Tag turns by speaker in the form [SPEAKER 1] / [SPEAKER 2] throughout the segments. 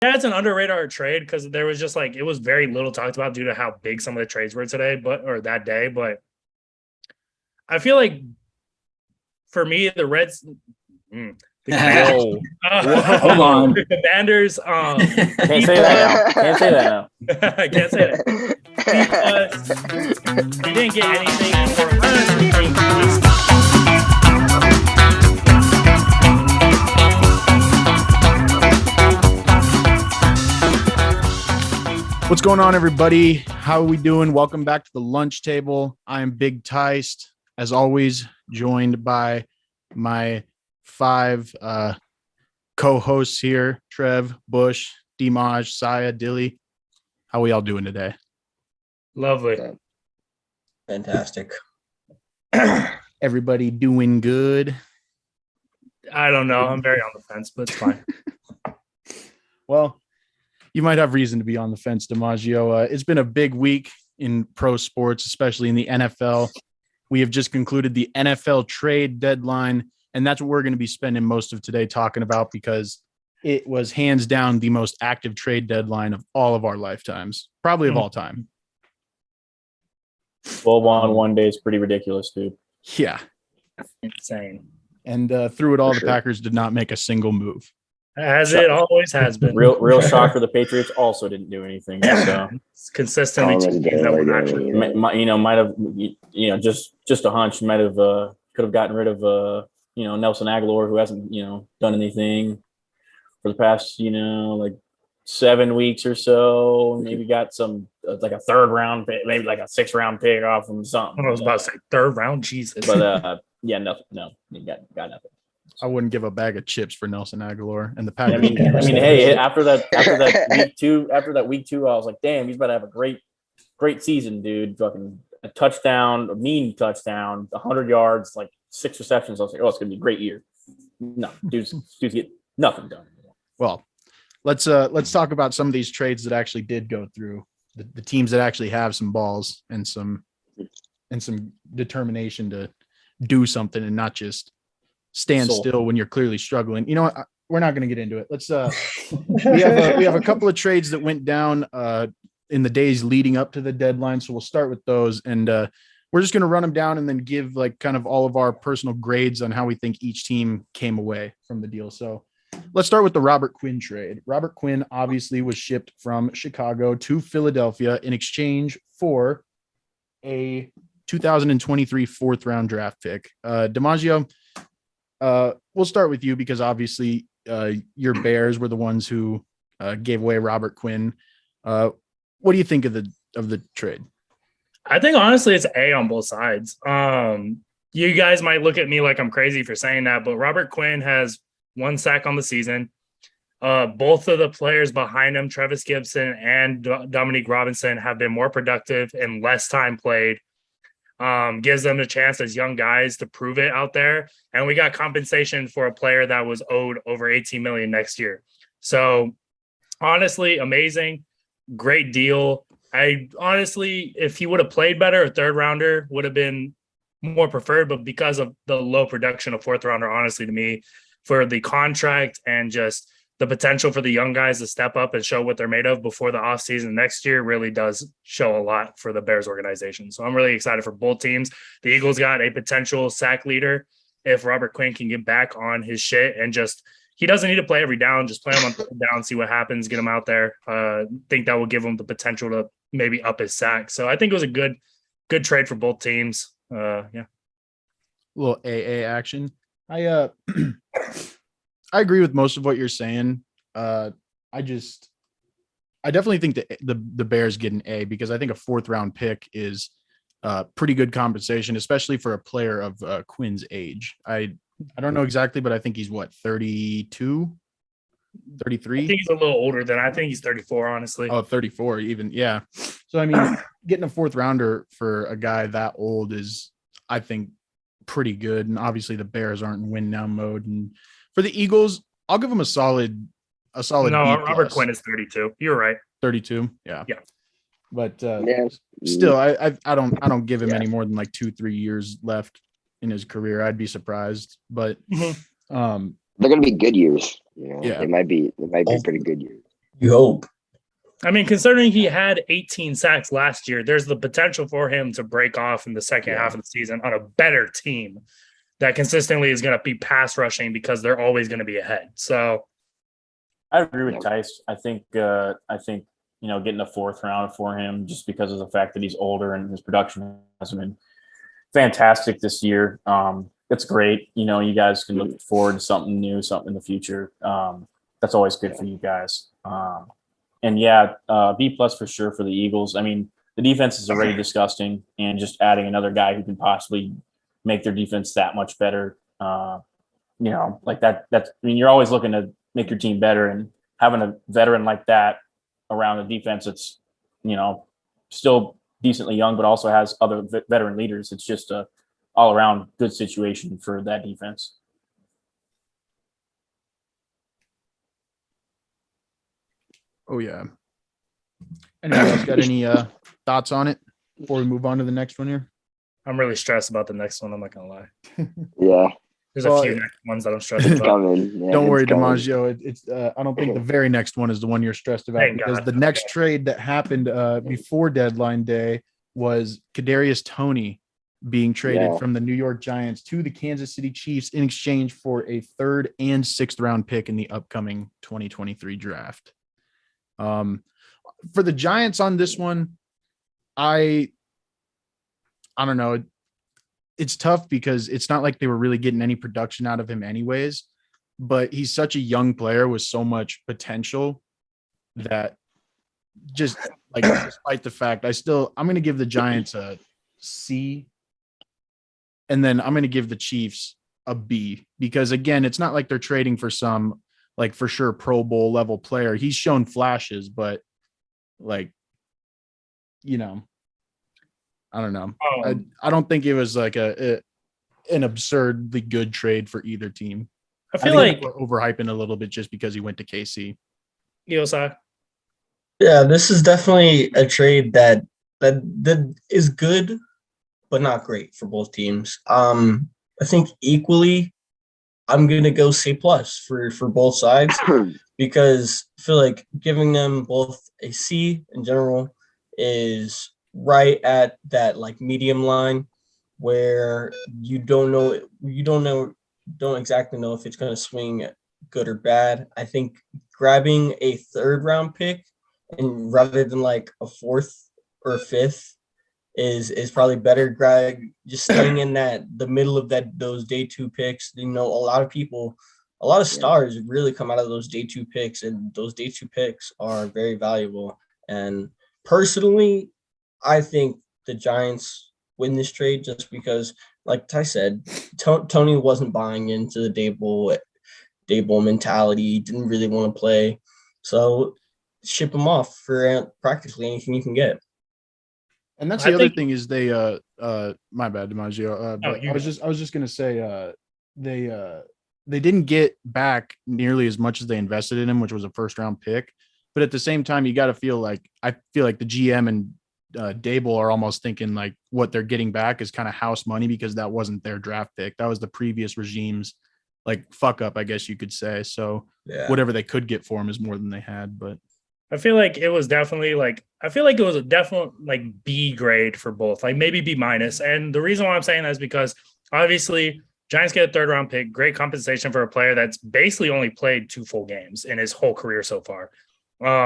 [SPEAKER 1] Yeah, it's an under radar trade because there was just like it was very little talked about due to how big some of the trades were today, or that day. But I feel like for me, the Reds, the Commanders,
[SPEAKER 2] Whoa. Hold on.
[SPEAKER 1] the Commanders,
[SPEAKER 2] Can't say that now. Can't say that now.
[SPEAKER 1] I can't say that because they didn't get anything for honestly being
[SPEAKER 3] What's going on, everybody? How are we doing? Welcome back to the lunch table. I am Big Teist, as always, joined by my five co-hosts here, Trev, Bush, Dimaj, Saya, Dilly. How are we all doing today?
[SPEAKER 1] lovely.
[SPEAKER 4] Fantastic.
[SPEAKER 3] Everybody doing good?
[SPEAKER 1] I don't know. I'm very on the fence, but it's fine.
[SPEAKER 3] Well, you might have reason to be on the fence, DiMaggio. It's been a big week in pro sports, especially in the NFL. We have just concluded the NFL trade deadline, and that's what we're going to be spending most of today talking about because it was hands down the most active trade deadline of all of our lifetimes, probably of all time.
[SPEAKER 2] 12 on one day is pretty ridiculous, dude.
[SPEAKER 3] Yeah.
[SPEAKER 1] Insane.
[SPEAKER 3] And through it all,
[SPEAKER 4] For
[SPEAKER 3] the
[SPEAKER 4] sure.
[SPEAKER 3] Packers did not make a single move.
[SPEAKER 1] As it always has been.
[SPEAKER 2] Real shock for the Patriots. Also didn't do anything. So
[SPEAKER 1] It's consistently
[SPEAKER 4] Almost
[SPEAKER 1] two teams that were actually.
[SPEAKER 2] might have just a hunch. Might have could have gotten rid of Nelson Aguilar, who hasn't done anything for the past like 7 weeks or so. Maybe got some like a third round pick, maybe like a 6th round pick off from something.
[SPEAKER 1] I was about to say third round, Jesus.
[SPEAKER 2] But yeah, nothing. No, you got nothing.
[SPEAKER 3] I wouldn't give a bag of chips for Nelson Aguilar and the
[SPEAKER 2] I
[SPEAKER 3] Packers.
[SPEAKER 2] mean, hey, after that week two, I was like, damn, he's about to have a great season, dude. Fucking a touchdown, a mean touchdown, 100 yards, like 6 receptions. I was like, oh, it's gonna be a great year. No, dudes get nothing done.
[SPEAKER 3] Well, let's talk about some of these trades that actually did go through. The teams that actually have some balls and some determination to do something and not just stand still when you're clearly struggling. You know what? We're not going to get into it. Let's we have a couple of trades that went down in the days leading up to the deadline. So we'll start with those and we're just going to run them down and then give like kind of all of our personal grades on how we think each team came away from the deal. So let's start with the Robert Quinn trade. Robert Quinn obviously was shipped from Chicago to Philadelphia in exchange for a 2023 4th round draft pick. DiMaggio, we'll start with you because obviously your Bears were the ones who gave away Robert Quinn. What do you think of the trade?
[SPEAKER 1] I think honestly it's A on both sides. You guys might look at me like I'm crazy for saying that, but Robert Quinn has 1 sack on the season. Both of the players behind him, Travis Gibson and Dominique Robinson, have been more productive and less time played. Gives them a chance as young guys to prove it out there. And we got compensation for a player that was owed over 18 million next year. So honestly, amazing, great deal. I honestly, if he would have played better, a 3rd rounder would have been more preferred, but because of the low production of 4th rounder, honestly, to me, for the contract and just the potential for the young guys to step up and show what they're made of before the offseason next year really does show a lot for the Bears organization. So I'm really excited for both teams. The Eagles got a potential sack leader if Robert Quinn can get back on his shit and just he doesn't need to play every down, just play him on down, see what happens, get him out there. Think that will give him the potential to maybe up his sack. So I think it was a good trade for both teams. Yeah.
[SPEAKER 3] A little AA action. I agree with most of what you're saying. I definitely think that the Bears get an A because I think a 4th round pick is pretty good compensation, especially for a player of Quinn's age. I don't know exactly, but I think he's 32, 33.
[SPEAKER 1] I think he's a little older than I think he's 34, honestly.
[SPEAKER 3] Oh, 34 even. Yeah. So, I mean, getting a 4th rounder for a guy that old is, I think, pretty good. And obviously the Bears aren't in win now mode. And for the Eagles, I'll give them a solid. No,
[SPEAKER 1] Robert Quinn is 32. You're right.
[SPEAKER 3] 32. Yeah.
[SPEAKER 1] Yeah.
[SPEAKER 3] But still, I don't give him any more than like 2-3 years left in his career. I'd be surprised, but
[SPEAKER 4] they're going to be good years.
[SPEAKER 3] Yeah.
[SPEAKER 4] They might be pretty good years. You hope.
[SPEAKER 1] I mean, considering he had 18 sacks last year, there's the potential for him to break off in the second half of the season on a better team that consistently is going to be pass rushing because they're always going to be ahead. So
[SPEAKER 2] I agree with Tice. I think getting a fourth round for him just because of the fact that he's older and his production hasn't been fantastic this year. It's great. You guys can look forward to something new, something in the future. That's always good for you guys. And B plus for sure for the Eagles. I mean, the defense is already disgusting, and just adding another guy who can possibly make their defense that much better. Like that. You're always looking to make your team better, and having a veteran like that around the defense, it's still decently young, but also has other veteran leaders. It's just a all around good situation for that defense.
[SPEAKER 3] Oh yeah. Anyone else got any thoughts on it before we move on to the next one here?
[SPEAKER 1] I'm really stressed about the next one. I'm not gonna lie.
[SPEAKER 5] Yeah.
[SPEAKER 1] There's a few next ones that I'm stressed about.
[SPEAKER 5] Coming. Yeah,
[SPEAKER 3] don't worry,
[SPEAKER 5] coming.
[SPEAKER 3] DiMaggio. It's I don't think the very next one is the one you're stressed about,
[SPEAKER 1] Thank
[SPEAKER 3] because
[SPEAKER 1] God.
[SPEAKER 3] the next trade that happened before deadline day was Kadarius Toney being traded from the New York Giants to the Kansas City Chiefs in exchange for a 3rd and 6th round pick in the upcoming 2023 draft. For the Giants on this one, I don't know. It's tough because it's not like they were really getting any production out of him anyways, but he's such a young player with so much potential that just like, despite the fact I'm going to give the Giants a C, and then I'm going to give the Chiefs a B, because again, it's not like they're trading for some like for sure Pro Bowl level player. He's shown flashes, but like, I don't know. I don't think it was like an absurdly good trade for either team.
[SPEAKER 1] I feel like
[SPEAKER 3] we're overhyping a little bit just because he went to KC.
[SPEAKER 1] Yosai.
[SPEAKER 4] Yeah, this is definitely a trade that is good, but not great for both teams. I think equally, I'm gonna go C plus for both sides, because I feel like giving them both a C in general is right at that like medium line where you don't exactly know if it's going to swing good or bad. I think grabbing a 3rd round pick and rather than like a 4th or 5th is probably better. Greg, just staying in the middle of those day 2 picks. A lot of stars really come out of those day 2 picks, and those day 2 picks are very valuable. And personally, I think the Giants win this trade just because, like Ty said, Tony wasn't buying into the Dable mentality. Didn't really want to play, so ship him off for practically anything you can get.
[SPEAKER 3] And that's the other thing is they my bad, DiMaggio. I was just gonna say they didn't get back nearly as much as they invested in him, which was a 1st round pick. But at the same time, you got to feel like the GM and Dable are almost thinking like what they're getting back is kind of house money, because that wasn't their draft pick. That was the previous regime's like fuck up, I guess you could say. So whatever they could get for him is more than they had. But
[SPEAKER 1] I feel like it was definitely a definite like B grade for both, like maybe B minus. And the reason why I'm saying that is because obviously Giants get a 3rd round pick, great compensation for a player that's basically only played 2 full games in his whole career so far.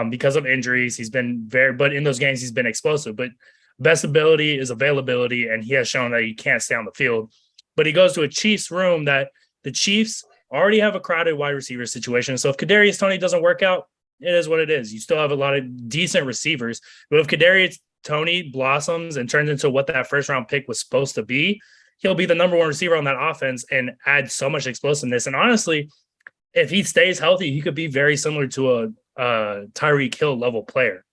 [SPEAKER 1] Because of injuries, he's been but in those games he's been explosive. But best ability is availability, and he has shown that he can't stay on the field. But he goes to a Chiefs room that the Chiefs already have a crowded wide receiver situation. So if Kadarius Toney doesn't work out, it is what it is. You still have a lot of decent receivers. But if Kadarius Toney blossoms and turns into what that 1st round pick was supposed to be, he'll be the number 1 receiver on that offense and add so much explosiveness. And honestly, if he stays healthy, he could be very similar to a Tyreek Hill level player.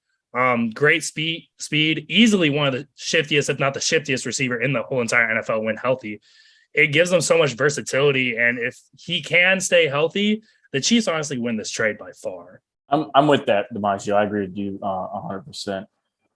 [SPEAKER 1] Great speed, easily one of the shiftiest, if not the shiftiest receiver in the whole entire NFL when healthy. It gives them so much versatility. And if he can stay healthy, the Chiefs honestly win this trade by far.
[SPEAKER 2] I'm with that, DiMaggio. I agree with you 100%.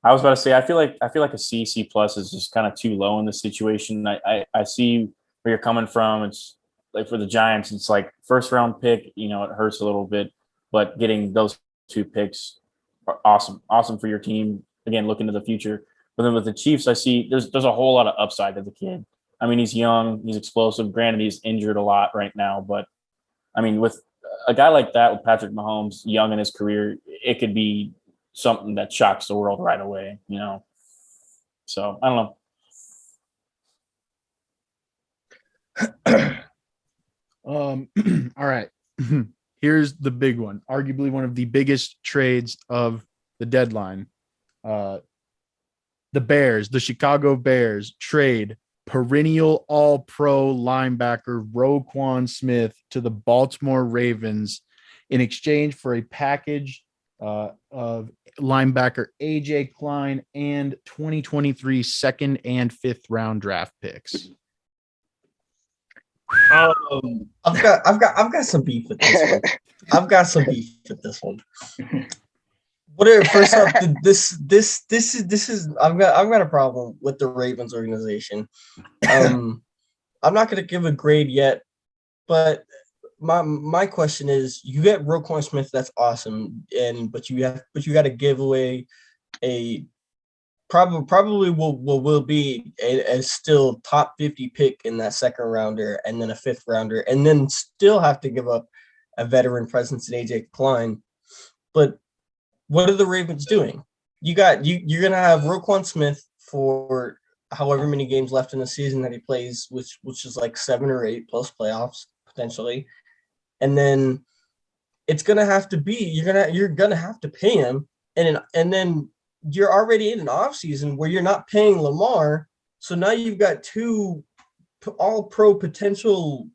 [SPEAKER 2] I was about to say, I feel like a C plus is just kind of too low in this situation. I see where you're coming from. It's like for the Giants, it's like 1st round pick, it hurts a little bit, but getting those two picks are awesome for your team. Again, looking to the future. But then with the Chiefs, I see there's a whole lot of upside to the kid. I mean, he's young, he's explosive. Granted, he's injured a lot right now, but I mean, with a guy like that, with Patrick Mahomes, young in his career, it could be something that shocks the world right away, you know. So I don't
[SPEAKER 3] know. All right. Here's the big one, arguably one of the biggest trades of the deadline. The Chicago Bears trade perennial all-pro linebacker Roquan Smith to the Baltimore Ravens in exchange for a package of linebacker AJ Klein and 2023 second and fifth round draft picks.
[SPEAKER 4] I've got some beef with this one. I've got first off, this is I've got a problem with the Ravens organization. I'm not gonna give a grade yet, but my question is, you get Roquan Smith, that's awesome, but you got to give away a probably will be a still top 50 pick in that second rounder, and then a fifth rounder, and then still have to give up a veteran presence in AJ Klein. But what are the Ravens doing? You're gonna have Roquan Smith for however many games left in the season that he plays, which is like 7 or 8 plus playoffs potentially, and then it's gonna have to be you're gonna have to pay him, and then you're already in an off season where you're not paying Lamar, so now you've got 2 all-pro potential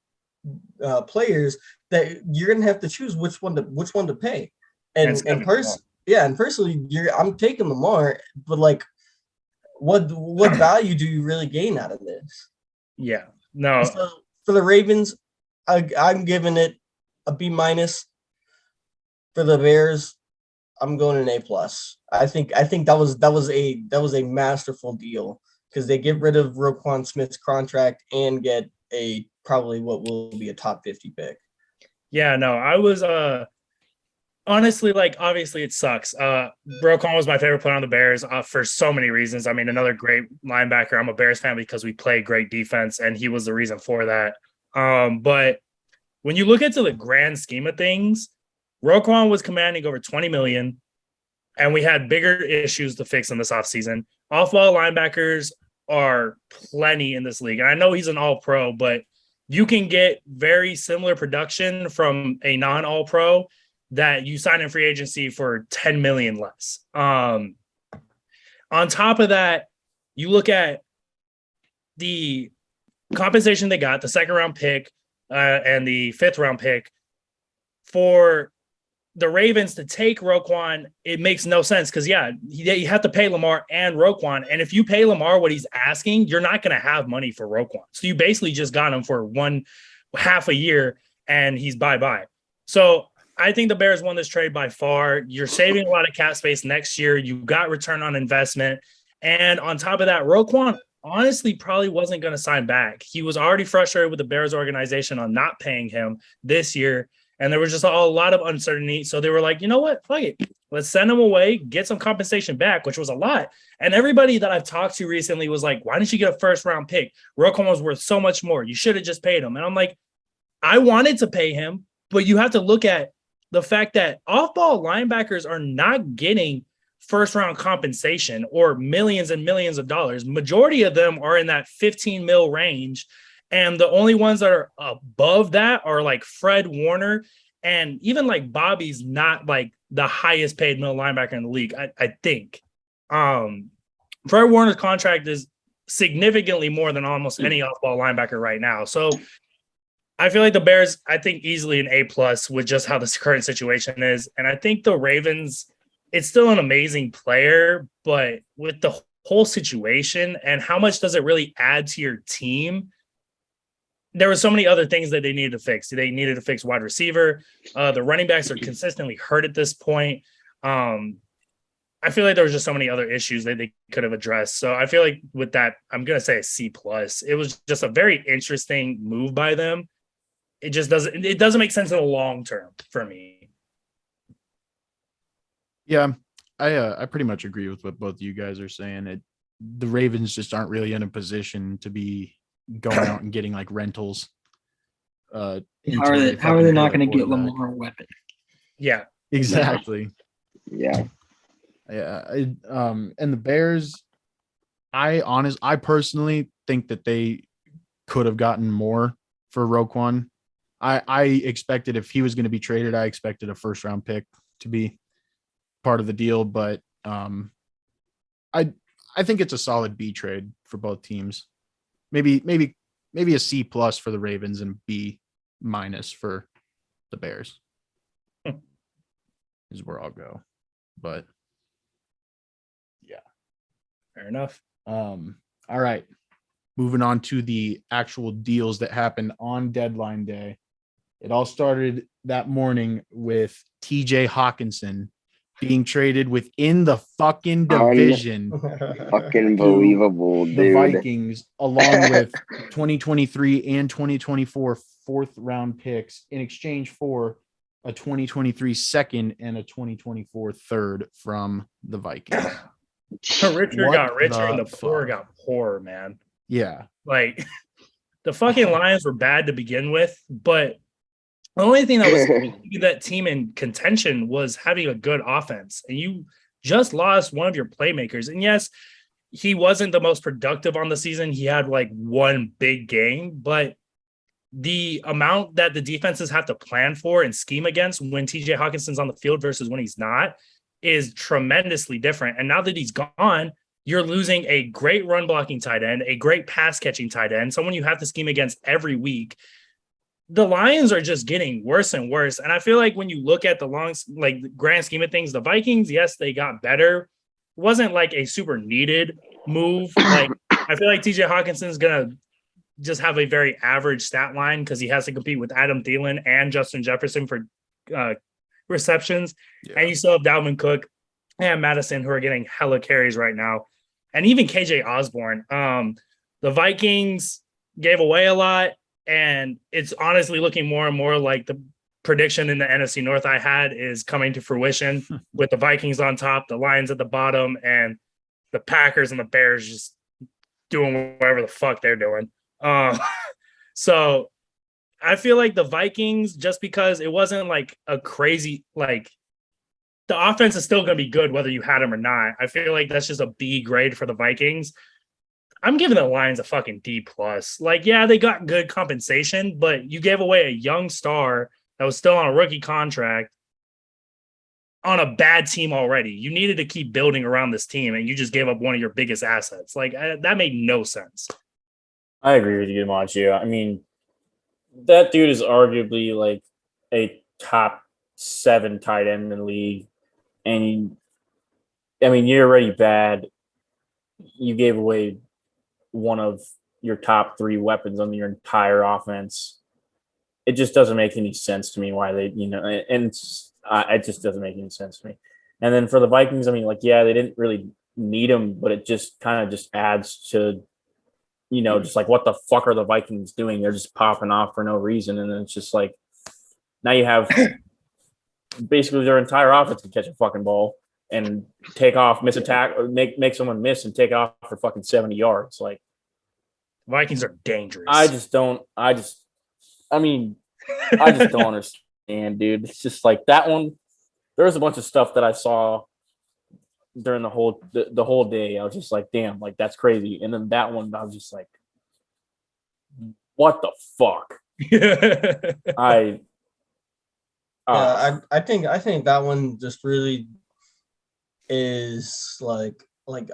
[SPEAKER 4] players that you're gonna have to choose which one to pay, and personally, I'm taking Lamar, but like, what value do you really gain out of this?
[SPEAKER 1] Yeah, no.
[SPEAKER 4] So for the Ravens, I'm giving it a B-. For the Bears, I'm going an A+. I think that was a masterful deal, because they get rid of Roquan Smith's contract and get a probably what will be a top 50 pick.
[SPEAKER 1] Yeah, no, I was honestly, like, obviously it sucks. Roquan was my favorite player on the Bears for so many reasons. I mean, another great linebacker. I'm a Bears fan because we play great defense, and he was the reason for that. But when you look into the grand scheme of things, Roquan was commanding over $20 million, and we had bigger issues to fix in this offseason. Off-ball linebackers are plenty in this league. And I know he's an all-pro, but you can get very similar production from a non-all-pro that you sign in free agency for $10 million less. On top of that, you look at the compensation they got, the second round pick and the fifth round pick. For the Ravens to take Roquan, it makes no sense, because you have to pay Lamar and Roquan, and if you pay Lamar what he's asking, you're not going to have money for Roquan. So you basically just got him for half a year, and he's bye-bye. So I think the Bears won this trade by far. You're saving a lot of cap space next year. You got return on investment. And on top of that, Roquan honestly probably wasn't going to sign back. He was already frustrated with the Bears organization on not paying him this year. And there was just a lot of uncertainty. So they were like, you know what? Fuck it. Let's send him away, get some compensation back, which was a lot. And everybody that I've talked to recently was like, why didn't you get a first round pick? Roquan was worth so much more. You should have just paid him. And I'm like, I wanted to pay him, but you have to look at the fact that off-ball linebackers are not getting first-round compensation or millions and millions of dollars. Majority of them are in that 15 mil range, and the only ones that are above that are like Fred Warner, and even like Bobby's not like the highest paid middle linebacker in the league, I think. Fred Warner's contract is significantly more than almost any off-ball linebacker right now. So I feel like the Bears, I think easily an A+ with just how this current situation is. And I think the Ravens, it's still an amazing player, but with the whole situation and how much does it really add to your team, there were so many other things that they needed to fix. They needed to fix wide receiver. The running backs are consistently hurt at this point. I feel like there was just so many other issues that they could have addressed. So I feel like with that, I'm going to say a C+. It was just a very interesting move by them. It doesn't make sense in the long term for me.
[SPEAKER 3] Yeah, I pretty much agree with what both you guys are saying. The Ravens just aren't really in a position to be going out and getting like rentals.
[SPEAKER 5] How are they not going to get
[SPEAKER 3] Lamar
[SPEAKER 5] Lamar a weapon?
[SPEAKER 1] Yeah,
[SPEAKER 3] exactly.
[SPEAKER 6] Yeah.
[SPEAKER 3] Yeah, and the Bears, I personally think that they could have gotten more for Roquan. I expected if he was going to be traded, I expected a first round pick to be part of the deal, but I think it's a solid B trade for both teams. Maybe a C plus for the Ravens and B minus for the Bears. Is where I'll go. But yeah.
[SPEAKER 1] fair enough.
[SPEAKER 3] All right. Moving on to the actual deals that happened on deadline day. It all started that morning with TJ Hawkinson being traded within the fucking division.
[SPEAKER 6] Fucking believable,
[SPEAKER 3] The
[SPEAKER 6] dude.
[SPEAKER 3] Vikings, along with 2023 and 2024 fourth round picks in exchange for a 2023 second and a 2024 third from the Vikings.
[SPEAKER 1] The richer
[SPEAKER 3] What
[SPEAKER 1] got richer
[SPEAKER 3] the
[SPEAKER 1] and the poor
[SPEAKER 3] fuck?
[SPEAKER 1] got poorer, man.
[SPEAKER 3] Yeah.
[SPEAKER 1] Like the fucking Lions were bad to begin with, but the only thing that was keeping that team in contention was having a good offense. And you just lost one of your playmakers. And yes, he wasn't the most productive on the season. He had like one big game, but the amount that the defenses have to plan for and scheme against when TJ Hawkinson's on the field versus when he's not is tremendously different. And now that he's gone, you're losing a great run blocking tight end, a great pass catching tight end, someone you have to scheme against every week. The Lions are just getting worse and worse. And I feel like when you look at the grand scheme of things, the Vikings, yes, they got better. It wasn't like a super needed move. Like I feel like TJ Hawkinson's going to just have a very average stat line because he has to compete with Adam Thielen and Justin Jefferson for receptions. Yeah. And you still have Dalvin Cook and Madison who are getting hella carries right now. And even KJ Osborne. The Vikings gave away a lot. And it's honestly looking more and more like the prediction in the NFC North I had is coming to fruition with the Vikings on top, the Lions at the bottom, and the Packers and the Bears just doing whatever the fuck they're doing. So I feel like the Vikings, just because it wasn't like a crazy, like the offense is still going to be good whether you had them or not. I feel like that's just a B grade for the Vikings. I'm giving the Lions a fucking D plus. Like, yeah, they got good compensation, but you gave away a young star that was still on a rookie contract on a bad team already. You needed to keep building around this team, and you just gave up one of your biggest assets. Like, that made no sense.
[SPEAKER 2] I agree with you, Machio. I mean, that dude is arguably like a top 7 tight end in the league. And, I mean, you're already bad. You gave away one of your top 3 weapons on your entire offense. It just doesn't make any sense to me why they, and it just doesn't make any sense to me. And then for the Vikings, I mean, like, yeah, they didn't really need him, but it just kind of just adds to, just like, what the fuck are the Vikings doing? They're just popping off for no reason. And then it's just like, now you have basically their entire offense can catch a fucking ball and take off, miss a tackle, or make someone miss and take off for fucking 70 yards. Like,
[SPEAKER 1] Vikings are dangerous.
[SPEAKER 2] I just don't understand, dude. It's just like that one. There was a bunch of stuff that I saw during the whole day. I was just like, damn, like that's crazy. And then that one, I was just like, what the fuck?
[SPEAKER 4] I think that one just really is like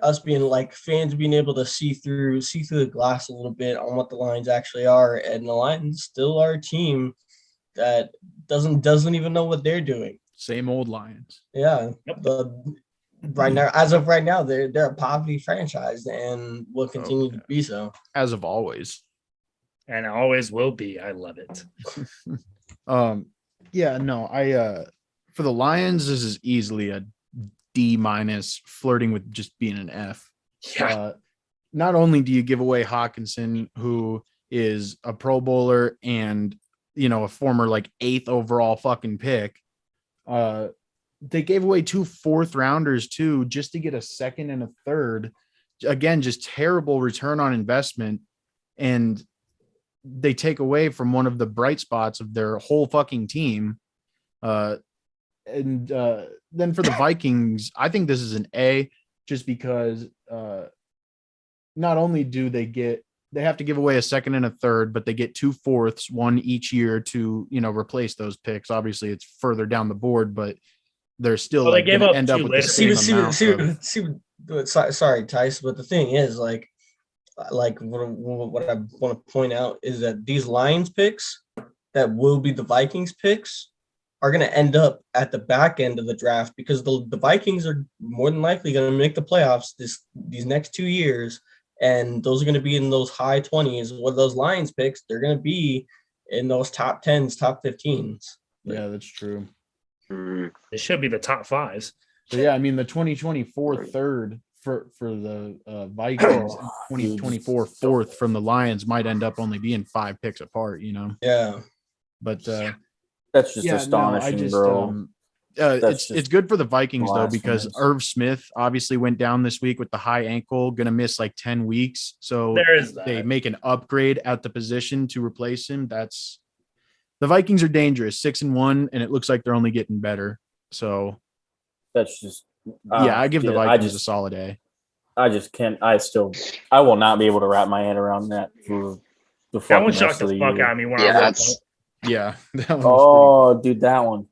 [SPEAKER 4] us being like fans being able to see through the glass a little bit on what the Lions actually are, and the Lions still are a team that doesn't even know what they're doing.
[SPEAKER 3] Same old Lions.
[SPEAKER 4] Yeah. As of right now, they're a poverty franchise and will continue to be so.
[SPEAKER 3] As of always.
[SPEAKER 1] And always will be. I love it.
[SPEAKER 3] Yeah, no, for the Lions, this is easily a D minus, flirting with just being an F.
[SPEAKER 1] Yeah.
[SPEAKER 3] Not only do you give away Hawkinson, who is a Pro Bowler and a former like 8th overall fucking pick, they gave away 2 4th-rounders too, just to get a 2nd and a 3rd. Again, just terrible return on investment. And they take away from one of the bright spots of their whole fucking team. And then for the Vikings, I think this is an A, just because not only do they have to give away a 2nd and a 3rd, but they get 2 4ths, one each year to, replace those picks. Obviously it's further down the board, but they're still
[SPEAKER 1] they gave up
[SPEAKER 3] end up with the
[SPEAKER 1] later.
[SPEAKER 3] same amount.
[SPEAKER 4] Sorry, Tice, but the thing is, like what I want to point out is that these Lions picks that will be the Vikings picks are going to end up at the back end of the draft, because the Vikings are more than likely going to make the playoffs these next 2 years, and those are going to be in those high 20s. With those Lions picks, they're going to be in those top 10s, top 15s.
[SPEAKER 3] Yeah, that's true.
[SPEAKER 1] It should be the top 5s.
[SPEAKER 3] So yeah, I mean the 2024 3rd for the Vikings, and 2024 4th from the Lions might end up only being 5 picks apart.
[SPEAKER 4] Yeah,
[SPEAKER 3] but
[SPEAKER 2] that's just astonishing, bro.
[SPEAKER 3] It's good for the Vikings though, because
[SPEAKER 2] blasphemous.
[SPEAKER 3] Irv Smith obviously went down this week with the high ankle, gonna miss like 10 weeks. So
[SPEAKER 1] there is
[SPEAKER 3] they make an upgrade at the position to replace him. The Vikings are dangerous, 6-1, and it looks like they're only getting better. So
[SPEAKER 2] that's just
[SPEAKER 3] I give the Vikings a solid A.
[SPEAKER 2] I just can't. I will not be able to wrap my head around that for the
[SPEAKER 1] that one
[SPEAKER 2] fucking
[SPEAKER 1] shocked
[SPEAKER 2] rest of
[SPEAKER 1] the
[SPEAKER 2] the
[SPEAKER 1] fuck
[SPEAKER 2] year.
[SPEAKER 1] out of me when
[SPEAKER 6] Yeah,
[SPEAKER 1] I read
[SPEAKER 6] that's
[SPEAKER 3] Yeah. That one was
[SPEAKER 2] Oh, dude, that one.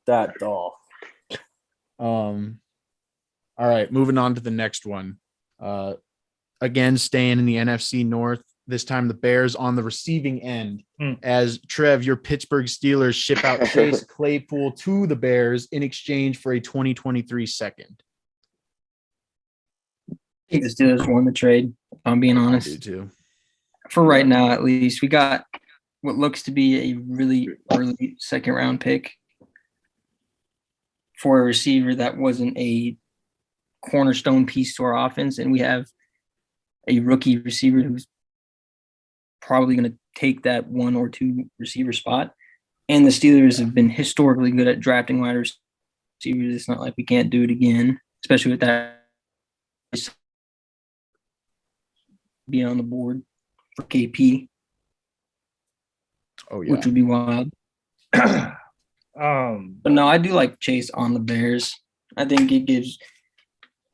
[SPEAKER 3] all right, moving on to the next one. Again, staying in the NFC North. This time the Bears on the receiving end, as Trev, your Pittsburgh Steelers ship out Chase Claypool to the Bears in exchange for a 2023 second.
[SPEAKER 5] I think the Steelers won the trade, if I'm being honest.
[SPEAKER 3] I do too.
[SPEAKER 5] For right now, at least. We got what looks to be a really early 2nd round pick for a receiver that wasn't a cornerstone piece to our offense. And we have a rookie receiver who's probably going to take that 1 or 2 receiver spot. And the Steelers have been historically good at drafting wide receivers. It's not like we can't do it again, especially with that being on the board for KP.
[SPEAKER 3] Oh yeah,
[SPEAKER 5] which would be wild. But no, I do like Chase on the Bears. I think it gives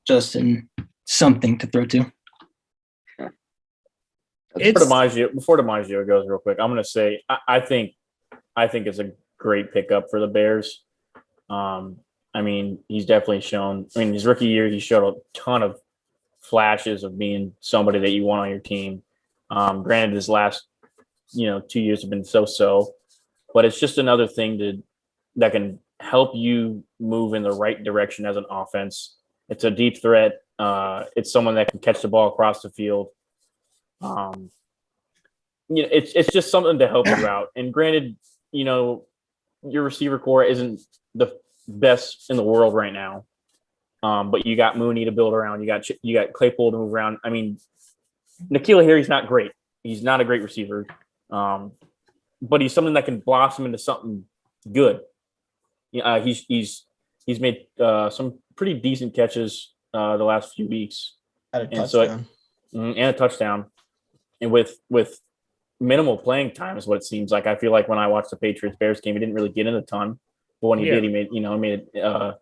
[SPEAKER 5] Justin something to throw to.
[SPEAKER 2] Before DiMaggio goes real quick, I'm going to say I think it's a great pickup for the Bears. I mean, he's definitely shown. I mean, his rookie year, he showed a ton of flashes of being somebody that you want on your team. Granted, his last 2 years have been so, but it's just another thing that can help you move in the right direction as an offense. It's a deep threat. It's someone that can catch the ball across the field. It's just something to help you out. And granted, your receiver core isn't the best in the world right now, but you got Mooney to build around. You got Claypool to move around. I mean, N'Keal Harry's not great. He's not a great receiver, but he's something that can blossom into something good. He's made some pretty decent catches the last few weeks,
[SPEAKER 4] and a
[SPEAKER 2] touchdown. And with minimal playing time is what it seems like. I feel like when I watched the Patriots Bears game, he didn't really get in a ton, but when he did, he made a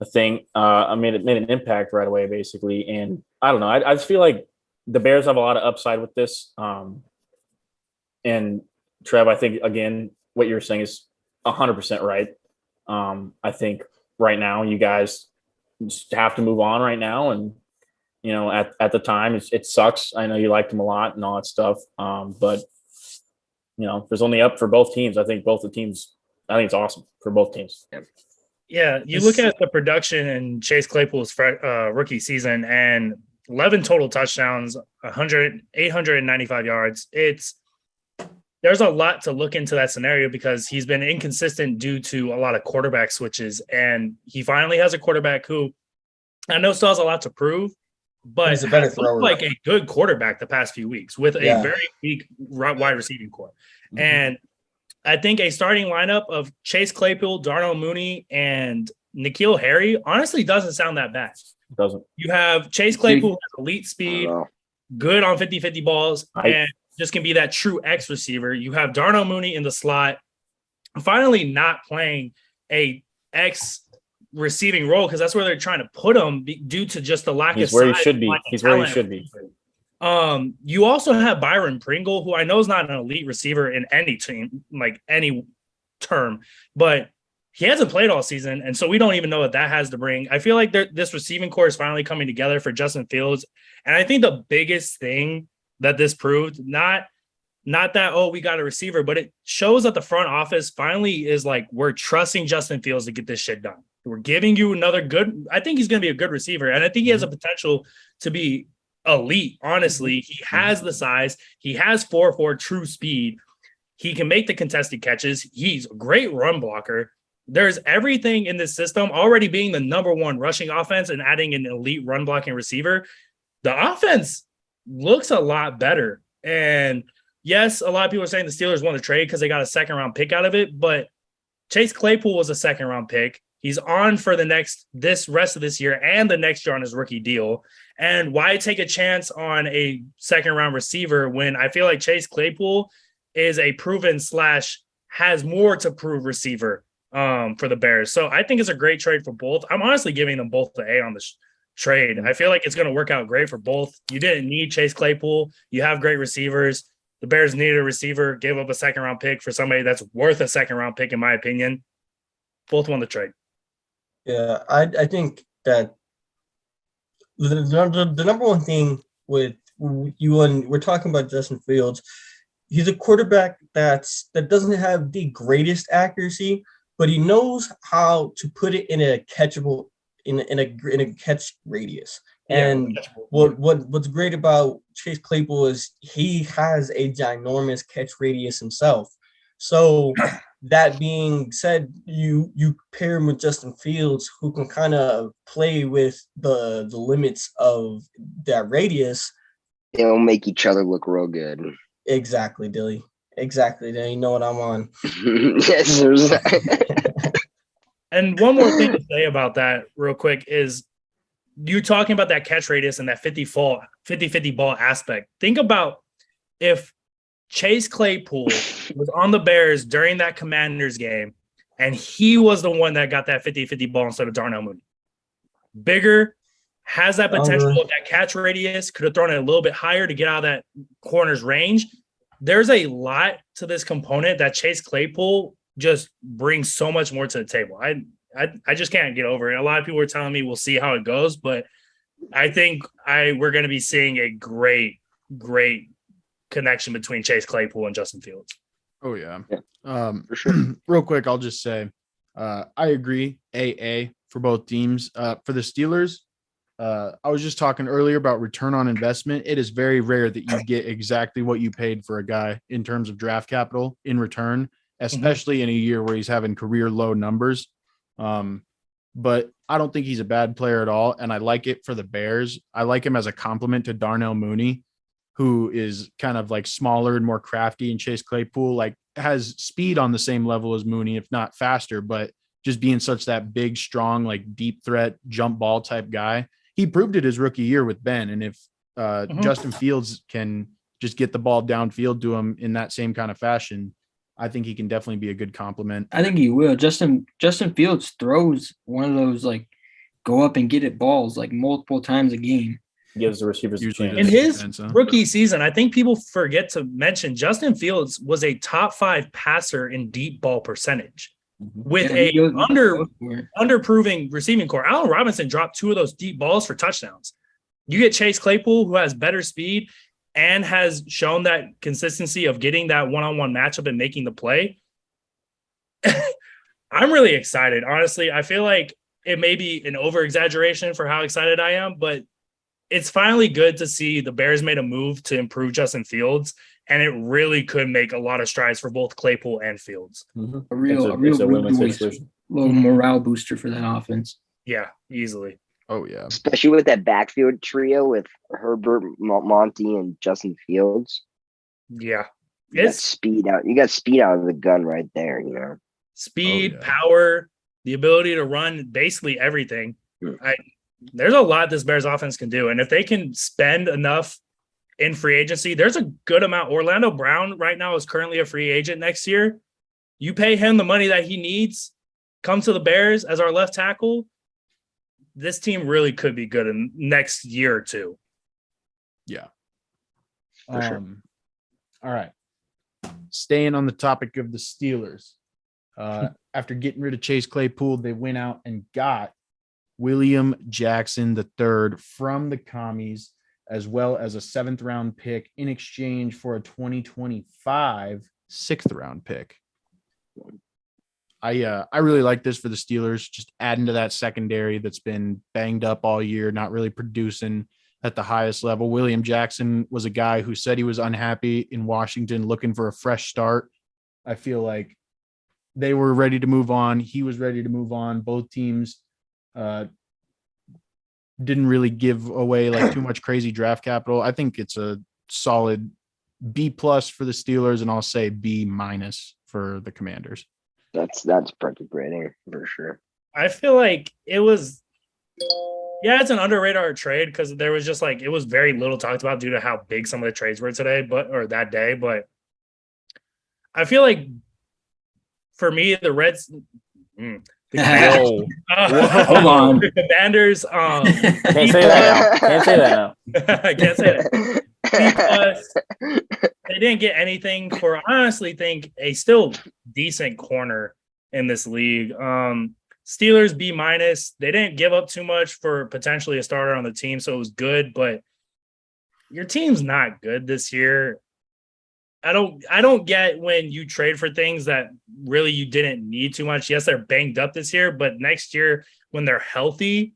[SPEAKER 2] thing. Made an impact right away, basically. And I don't know. I just feel like the Bears have a lot of upside with this. And Trev, I think again what you're saying is 100% right. I think right now you guys just have to move on right now, and at the time it sucks. I know you liked him a lot and all that stuff, but there's only up for both teams. I think it's awesome for both teams.
[SPEAKER 1] Yeah, you look at the production in Chase Claypool's rookie season, and 11 total touchdowns, 895 yards. There's a lot to look into that scenario because he's been inconsistent due to a lot of quarterback switches, and he finally has a quarterback who I know still has a lot to prove, but
[SPEAKER 4] he's a better thrower.
[SPEAKER 1] Like a good quarterback the past few weeks with a very weak wide receiving core. And I think a starting lineup of Chase Claypool, Darnell Mooney, and N'Keal Harry honestly doesn't sound that bad.
[SPEAKER 2] It doesn't.
[SPEAKER 1] You have Chase Claypool who has elite
[SPEAKER 6] I
[SPEAKER 1] speed,
[SPEAKER 6] don't know.
[SPEAKER 1] good on 50-50 balls,
[SPEAKER 2] Height.
[SPEAKER 1] and just can be that true X receiver. You have Darnell Mooney in the slot, finally not playing a X receiving role because that's where they're trying to put him due to just the lack
[SPEAKER 2] He's
[SPEAKER 1] of
[SPEAKER 2] where he
[SPEAKER 1] size,
[SPEAKER 2] should be.
[SPEAKER 1] lack of
[SPEAKER 2] He's where he
[SPEAKER 1] talent.
[SPEAKER 2] should be.
[SPEAKER 1] You also have Byron Pringle, who I know is not an elite receiver in any team, like any term, but he hasn't played all season, and so we don't even know what that has to bring. I feel like this receiving core is finally coming together for Justin Fields, and I think the biggest thing that this proved, not that, oh, we got a receiver, but it shows that the front office finally is like, we're trusting Justin Fields to get this shit done. We're giving you another good, I think he's going to be a good receiver, and I think he has a potential to be elite. Honestly, he has the size, he has 4.4 true speed, he can make the contested catches, he's a great run blocker. There's everything in this system already being the number one rushing offense and adding an elite run blocking receiver. The offense looks a lot better. And yes, a lot of people are saying the Steelers won the trade because they got a second round pick out of it, but Chase Claypool was a second round pick. He's on for this rest of this year and the next year on his rookie deal. And why take a chance on a second round receiver when I feel like Chase Claypool is a proven / has more to prove receiver for the Bears. So I think it's a great trade for both. I'm honestly giving them both the A on this trade. I feel like it's going to work out great for both. You didn't need Chase Claypool. You have great receivers. The Bears needed a receiver, gave up a second round pick for somebody that's worth a second round pick, in my opinion. Both won the trade.
[SPEAKER 4] Yeah, I think that the number one thing with you, and we're talking about Justin Fields, he's a quarterback that doesn't have the greatest accuracy, but he knows how to put it in a catchable in a catch radius. And what's great about Chase Claypool is he has a ginormous catch radius himself. So that being said, you pair him with Justin Fields, who can kind of play with the limits of that radius.
[SPEAKER 6] They'll make each other look real good.
[SPEAKER 4] Exactly, Dilly. Exactly. Then you know what I'm on.
[SPEAKER 6] Yes, there's
[SPEAKER 1] And one more thing to say about that real quick is you talking about that catch radius and that 50-50 ball aspect. Think about if Chase Claypool was on the Bears during that Commanders game and he was the one that got that 50-50 ball instead of Darnell Mooney. Bigger, has that potential of that catch radius, could have thrown it a little bit higher to get out of that corner's range. There's a lot to this component that Chase Claypool just brings so much more to the table. I just can't get over it. A lot of people are telling me we'll see how it goes, but I think we're going to be seeing a great connection between Chase Claypool and Justin Fields.
[SPEAKER 3] Oh yeah.
[SPEAKER 6] for sure.
[SPEAKER 3] Real quick, I'll just say I agree. AA for both teams. For the Steelers, I was just talking earlier about return on investment. It is very rare that you get exactly what you paid for a guy in terms of draft capital in return, especially in a year where he's having career low numbers. But I don't think he's a bad player at all. And I like it for the Bears. I like him as a compliment to Darnell Mooney, who is kind of like smaller and more crafty, and Chase Claypool like has speed on the same level as Mooney, if not faster, but just being such that big, strong, like deep threat jump ball type guy. He proved it his rookie year with Ben. And if Justin Fields can just get the ball downfield to him in that same kind of fashion, I think he can definitely be a good compliment.
[SPEAKER 5] I think he will. Justin Fields throws one of those like go up and get it balls like multiple times a game.
[SPEAKER 2] Gives the receivers a
[SPEAKER 3] Usually
[SPEAKER 2] chance.
[SPEAKER 1] In his
[SPEAKER 3] Defense, huh?
[SPEAKER 1] rookie season, I think people forget to mention Justin Fields was a top 5 passer in deep ball percentage with
[SPEAKER 5] Yeah, he goes for it.
[SPEAKER 1] underproving receiving core. Allen Robinson dropped 2 of those deep balls for touchdowns. You get Chase Claypool, who has better speed and has shown that consistency of getting that one-on-one matchup and making the play. I'm really excited. Honestly, I feel like it may be an over-exaggeration for how excited I am, but it's finally good to see the Bears made a move to improve Justin Fields, and it really could make a lot of strides for both Claypool and Fields.
[SPEAKER 5] A real
[SPEAKER 2] win-win
[SPEAKER 5] boost,
[SPEAKER 2] situation.
[SPEAKER 5] little morale booster for that offense.
[SPEAKER 1] Yeah, easily.
[SPEAKER 3] Oh yeah.
[SPEAKER 6] Especially with that backfield trio with Herbert, Monty, and Justin Fields.
[SPEAKER 1] Yeah.
[SPEAKER 6] You got speed out. You got speed out of the gun right there, you know.
[SPEAKER 1] Speed,
[SPEAKER 3] Oh, yeah.
[SPEAKER 1] power, the ability to run basically everything. There's a lot this Bears offense can do. And if they can spend enough in free agency, there's a good amount. Orlando Brown right now is currently a free agent next year. You pay him the money that he needs, come to the Bears as our left tackle. This team really could be good in next year or two.
[SPEAKER 3] Yeah.
[SPEAKER 6] For sure.
[SPEAKER 3] All right. Staying on the topic of the Steelers. After getting rid of Chase Claypool, they went out and got William Jackson III from the Commies, as well as a 7th round pick in exchange for a 2025 6th round pick. I really like this for the Steelers, just adding to that secondary that's been banged up all year, not really producing at the highest level. William Jackson was a guy who said he was unhappy in Washington, looking for a fresh start. I feel like they were ready to move on. He was ready to move on. Both teams didn't really give away like too much crazy draft capital. I think it's a solid B+ for the Steelers, and I'll say B- for the Commanders.
[SPEAKER 6] That's perfect rating for sure.
[SPEAKER 1] I feel like it was, it's an under radar trade because there was just like, it was very little talked about due to how big some of the trades were today, or that day. But I feel like for me, the Reds,
[SPEAKER 5] Hold on.
[SPEAKER 1] the Commanders,
[SPEAKER 2] Can't say that now.
[SPEAKER 1] I can't say that. Because they didn't get anything for, I honestly think, a still decent corner in this league. Steelers B-. They didn't give up too much for potentially a starter on the team, so it was good, but your team's not good this year. I don't get when you trade for things that really you didn't need too much. Yes, they're banged up this year, but next year when they're healthy,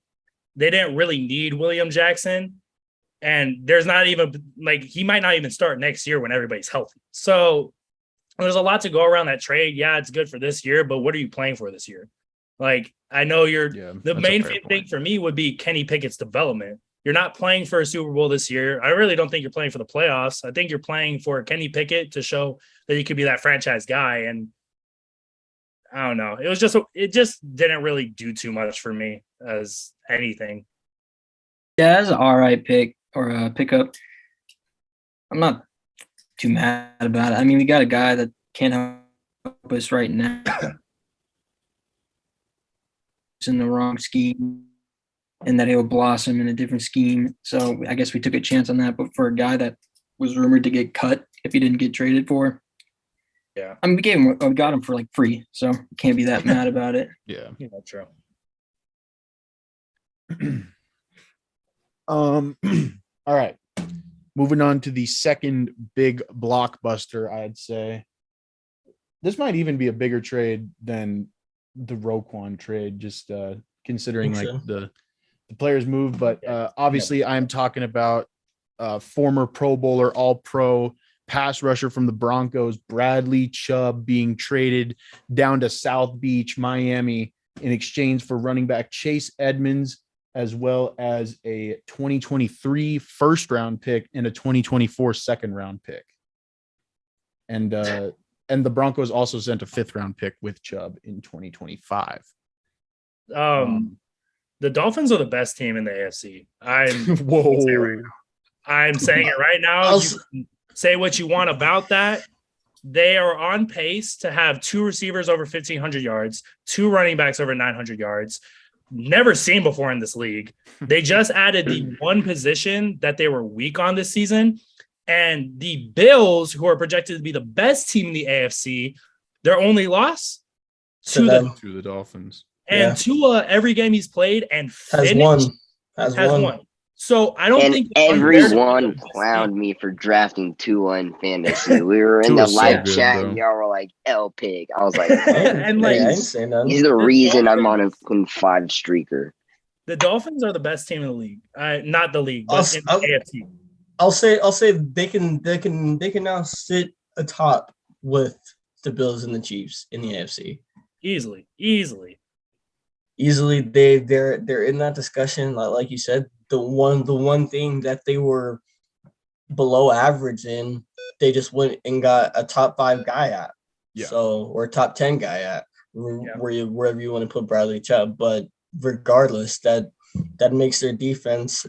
[SPEAKER 1] they didn't really need William Jackson. And there's not even like, he might not even start next year when everybody's healthy. So there's a lot to go around that trade. Yeah, it's good for this year, but what are you playing for this year? Like, I know the main thing for me would be Kenny Pickett's development. You're not playing for a Super Bowl this year. I really don't think you're playing for the playoffs. I think you're playing for Kenny Pickett to show that you could be that franchise guy. And I don't know. It just didn't really do too much for me as anything.
[SPEAKER 5] Yeah, that's an all right pick or a pickup. I'm not too mad about it. I mean, we got a guy that can't help us right now. It's in the wrong scheme, and that he'll blossom in a different scheme. So I guess we took a chance on that. But for a guy that was rumored to get cut if he didn't get traded for,
[SPEAKER 1] yeah,
[SPEAKER 5] I mean, we got him for like free, so can't be that mad about it.
[SPEAKER 3] Yeah,
[SPEAKER 1] true.
[SPEAKER 3] All right. Moving on to the second big blockbuster, I'd say. This might even be a bigger trade than the Roquan trade, just considering like the players move. But obviously, I'm talking about former Pro Bowler, All-Pro pass rusher from the Broncos, Bradley Chubb, being traded down to South Beach, Miami, in exchange for running back Chase Edmonds, as well as a 2023 first-round pick and a 2024 second-round pick. And the Broncos also sent a 5th-round pick with Chubb in 2025.
[SPEAKER 1] The Dolphins are the best team in the AFC.
[SPEAKER 3] Whoa.
[SPEAKER 1] I'm saying it right now. You can say what you want about that. They are on pace to have 2 receivers over 1,500 yards, 2 running backs over 900 yards. Never seen before in this league. They just added the one position that they were weak on this season. And the Bills, who are projected to be the best team in the AFC, their only loss to
[SPEAKER 3] the Dolphins.
[SPEAKER 1] And Tua, every game he's played and
[SPEAKER 4] has won.
[SPEAKER 1] So I don't think
[SPEAKER 6] everyone clowned me for drafting Tua in fantasy. We were in the live chat and y'all were like, L pig. I was like,
[SPEAKER 1] and like,
[SPEAKER 4] I didn't say nothing.
[SPEAKER 6] He's the reason I'm on a 5 streaker.
[SPEAKER 1] The Dolphins are the best team in the league. Not the league, but in the AFC.
[SPEAKER 4] I'll say they can now sit atop with the Bills and the Chiefs in the AFC.
[SPEAKER 1] Easily.
[SPEAKER 4] They're in that discussion. Like you said, the one thing that they were below average in, they just went and got a top 5 guy at. Yeah. So, or top 10 guy at. wherever you want to put Bradley Chubb. But regardless, that makes their defense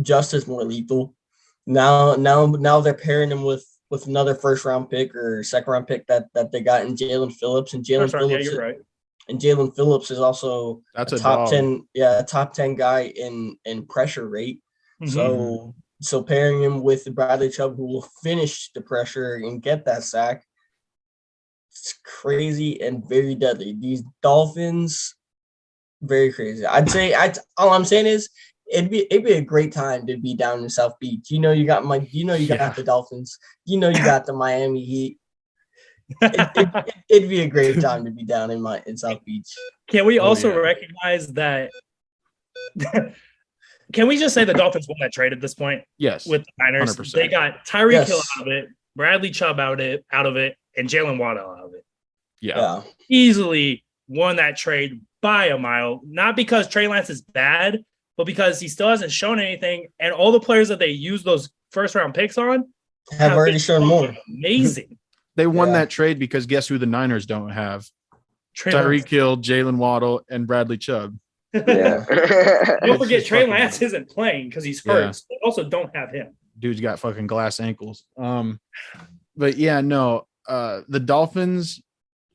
[SPEAKER 4] just as more lethal. Now they're pairing him with another first round pick or second round pick that they got in Jalen Phillips, and
[SPEAKER 1] You're right.
[SPEAKER 4] And Jalen Phillips is also
[SPEAKER 3] That's
[SPEAKER 4] a
[SPEAKER 3] a
[SPEAKER 4] top
[SPEAKER 3] dog.
[SPEAKER 4] 10, a top 10 guy in pressure rate.
[SPEAKER 1] Mhm.
[SPEAKER 4] So pairing him with Bradley Chubb, who will finish the pressure and get that sack, it's crazy and very deadly. These Dolphins, very crazy. All I'm saying is it'd be a great time to be down in South Beach. You know you got got the Dolphins. You know you got the Miami Heat. It'd be a great time to be down in South Beach.
[SPEAKER 1] Can we also recognize that? Can we just say the Dolphins won that trade at this point?
[SPEAKER 3] Yes,
[SPEAKER 1] With the Niners,
[SPEAKER 3] 100%.
[SPEAKER 1] they got Tyreek Hill out of it, Bradley Chubb out of it, and Jalen Waddle out of it.
[SPEAKER 3] Yeah.
[SPEAKER 1] Easily won that trade by a mile. Not because Trey Lance is bad, but because he still hasn't shown anything, and all the players that they use those first round picks on
[SPEAKER 4] have already shown more.
[SPEAKER 1] Amazing.
[SPEAKER 3] They won that trade because guess who the Niners don't have? Tyreek Hill, Jalen Waddle, and Bradley Chubb.
[SPEAKER 6] Yeah.
[SPEAKER 1] Don't forget Trey Lance isn't playing because he's hurt.
[SPEAKER 3] Yeah.
[SPEAKER 1] So they also don't have him.
[SPEAKER 3] Dude's got fucking glass ankles. But yeah, no, the Dolphins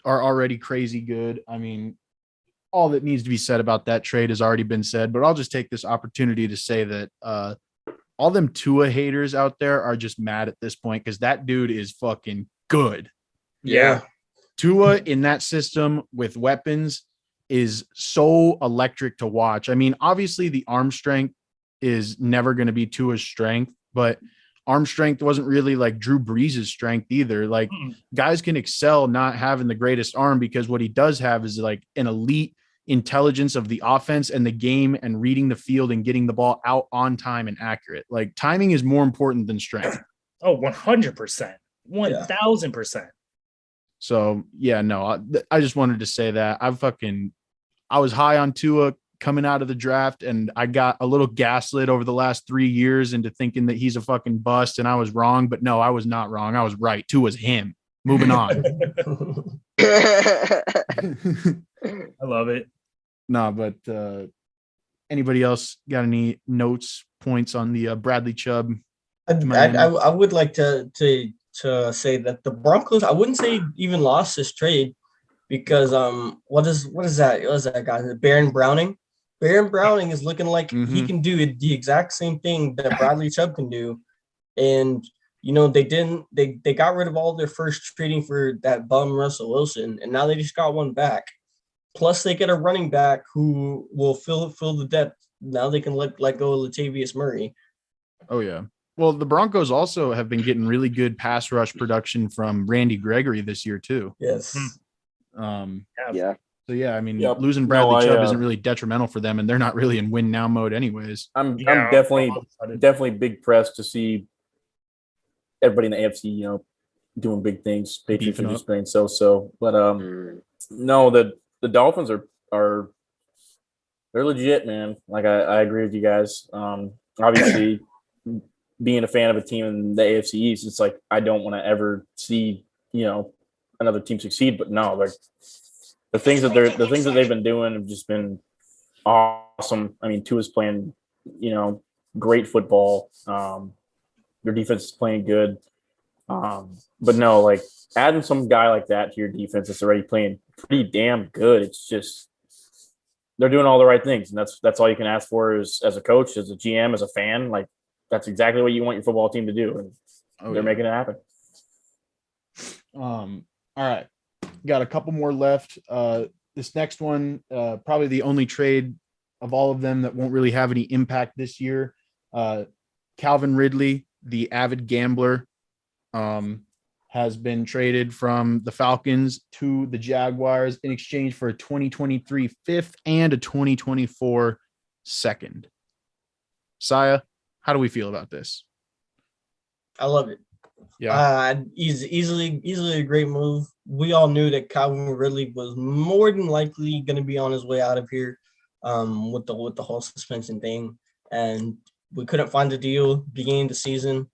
[SPEAKER 3] are already crazy good. I mean, all that needs to be said about that trade has already been said, but I'll just take this opportunity to say that all them Tua haters out there are just mad at this point because that dude is fucking good.
[SPEAKER 1] Yeah.
[SPEAKER 3] Tua in that system with weapons is so electric to watch. I mean, obviously the arm strength is never going to be Tua's strength, but arm strength wasn't really like Drew Brees' strength either. Like guys can excel not having the greatest arm because what he does have is like an elite intelligence of the offense and the game and reading the field and getting the ball out on time and accurate. Like timing is more important than strength.
[SPEAKER 1] Oh, 100%. 1000%.
[SPEAKER 3] So yeah, no, I just wanted to say that I was high on Tua coming out of the draft and I got a little gaslit over the last 3 years into thinking that he's a fucking bust and I was wrong, but no, I was not wrong. I was right. Tua's him. Moving on.
[SPEAKER 1] I love it.
[SPEAKER 3] No, but anybody else got any notes, points on the Bradley Chubb?
[SPEAKER 4] I would like to say that the Broncos, I wouldn't say even lost this trade because what is that guy? Baron Browning. Baron Browning is looking like he can do the exact same thing that Bradley Chubb can do, and they got rid of all their first trading for that bum Russell Wilson, and now they just got one back. Plus, they get a running back who will fill the depth. Now they can let go of Latavius Murray.
[SPEAKER 3] Oh yeah. Well, the Broncos also have been getting really good pass rush production from Randy Gregory this year too.
[SPEAKER 4] Yes.
[SPEAKER 6] Yeah.
[SPEAKER 3] So yeah, I mean, losing Bradley Chubb isn't really detrimental for them, and they're not really in win now mode anyways.
[SPEAKER 2] I'm definitely big pressed to see everybody in the AFC, doing big things. Patriots are just playing so. But no, the Dolphins are they're legit, man. Like I agree with you guys. Obviously, being a fan of a team in the AFC East, it's like I don't want to ever see another team succeed. But no, like the things that they've been doing have just been awesome. I mean, Tua's playing great football. Your defense is playing good. But no, like adding some guy like that to your defense that's already playing pretty damn good. It's just they're doing all the right things, and that's all you can ask for as a coach, as a GM, as a fan. Like that's exactly what you want your football team to do, and they're making it happen.
[SPEAKER 3] All right, got a couple more left. This next one, probably the only trade of all of them that won't really have any impact this year. Calvin Ridley, the avid gambler, has been traded from the Falcons to the Jaguars in exchange for a 2023 fifth and a 2024 second. Saya, how do we feel about this?
[SPEAKER 4] I love it. Yeah. Easily a great move. We all knew that Calvin Ridley was more than likely going to be on his way out of here with the whole suspension thing. And we couldn't find a deal beginning of the season.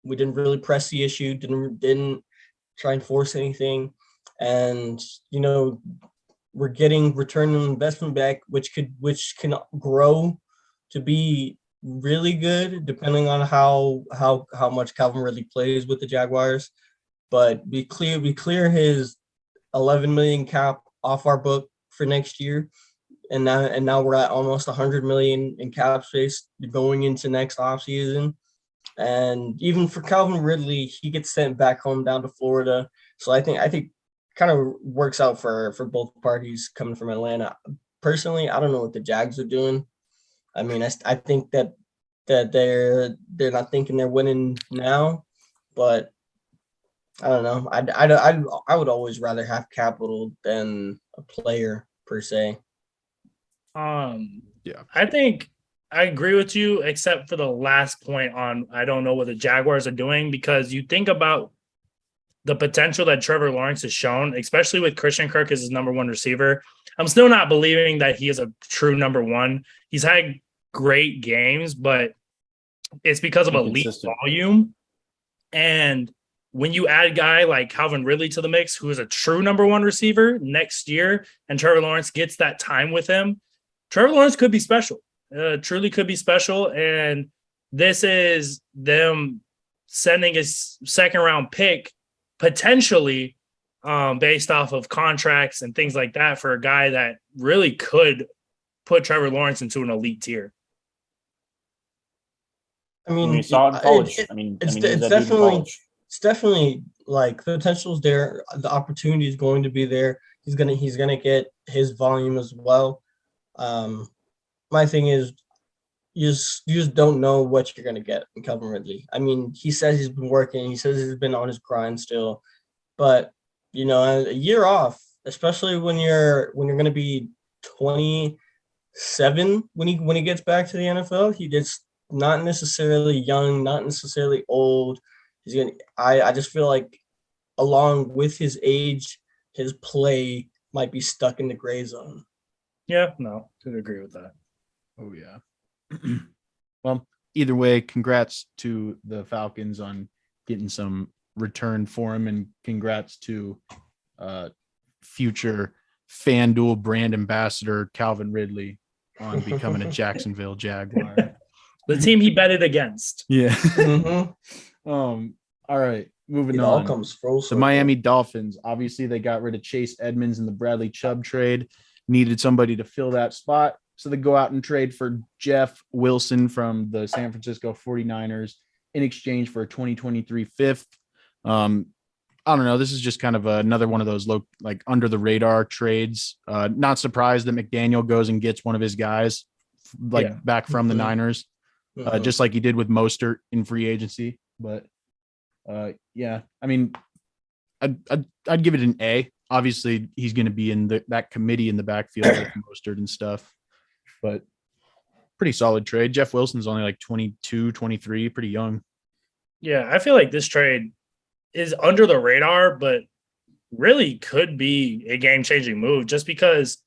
[SPEAKER 4] We didn't really press the issue, didn't try and force anything. And, we're getting return on investment back, which can grow to be really good depending on how much Calvin Ridley plays with the Jaguars. But we clear his 11 million cap off our book for next year, and now we're at almost 100 million in cap space going into next offseason. And even for Calvin Ridley, he gets sent back home down to Florida. So I think kind of works out for both parties coming from Atlanta. Personally, I don't know what the Jags are doing. I mean, I think that they're not thinking they're winning now, but I don't know. I would always rather have capital than a player per se.
[SPEAKER 3] Yeah.
[SPEAKER 1] I think I agree with you, except for the last point on I don't know what the Jaguars are doing, because you think about the potential that Trevor Lawrence has shown, especially with Christian Kirk as his number one receiver. I'm still not believing that he is a true number one. He's had great games, but it's because of elite volume. And when you add a guy like Calvin Ridley to the mix, who is a true number one receiver next year, and Trevor Lawrence gets that time with him, Trevor Lawrence could be special. Truly could be special. And this is them sending a second round pick potentially based off of contracts and things like that for a guy that really could put Trevor Lawrence into an elite tier.
[SPEAKER 4] I mean,
[SPEAKER 2] you saw it in college.
[SPEAKER 4] It's definitely like the potential is there. The opportunity is going to be there. He's gonna get his volume as well. My thing is, you just don't know what you're gonna get in Calvin Ridley. I mean, he says he's been working. He says he's been on his grind still, but a year off, especially when you're gonna be 27 when he gets back to the NFL, he gets not necessarily young, not necessarily old. I just feel like along with his age, his play might be stuck in the gray zone.
[SPEAKER 1] Yeah, no, could agree with that.
[SPEAKER 3] Oh yeah. Well, either way, congrats to the Falcons on getting some return for him, and congrats to future FanDuel brand ambassador Calvin Ridley on becoming a Jacksonville Jaguar.
[SPEAKER 1] The team he betted against.
[SPEAKER 3] Yeah.
[SPEAKER 4] Mm-hmm.
[SPEAKER 3] All right, moving
[SPEAKER 4] It
[SPEAKER 3] on.
[SPEAKER 4] all comes full circle.
[SPEAKER 3] The Miami Dolphins, obviously they got rid of Chase Edmonds in the Bradley Chubb trade, needed somebody to fill that spot. So they go out and trade for Jeff Wilson from the San Francisco 49ers in exchange for a 2023 fifth. I don't know. This is just kind of another one of those like under the radar trades. Not surprised that McDaniel goes and gets one of his guys back from the Niners, just like he did with Mostert in free agency. But yeah, I mean, I'd give it an A. Obviously, he's going to be in that committee in the backfield with Mostert and stuff, but pretty solid trade. Jeff Wilson's only like 22, 23, pretty young.
[SPEAKER 1] Yeah, I feel like this trade is under the radar, but really could be a game-changing move just because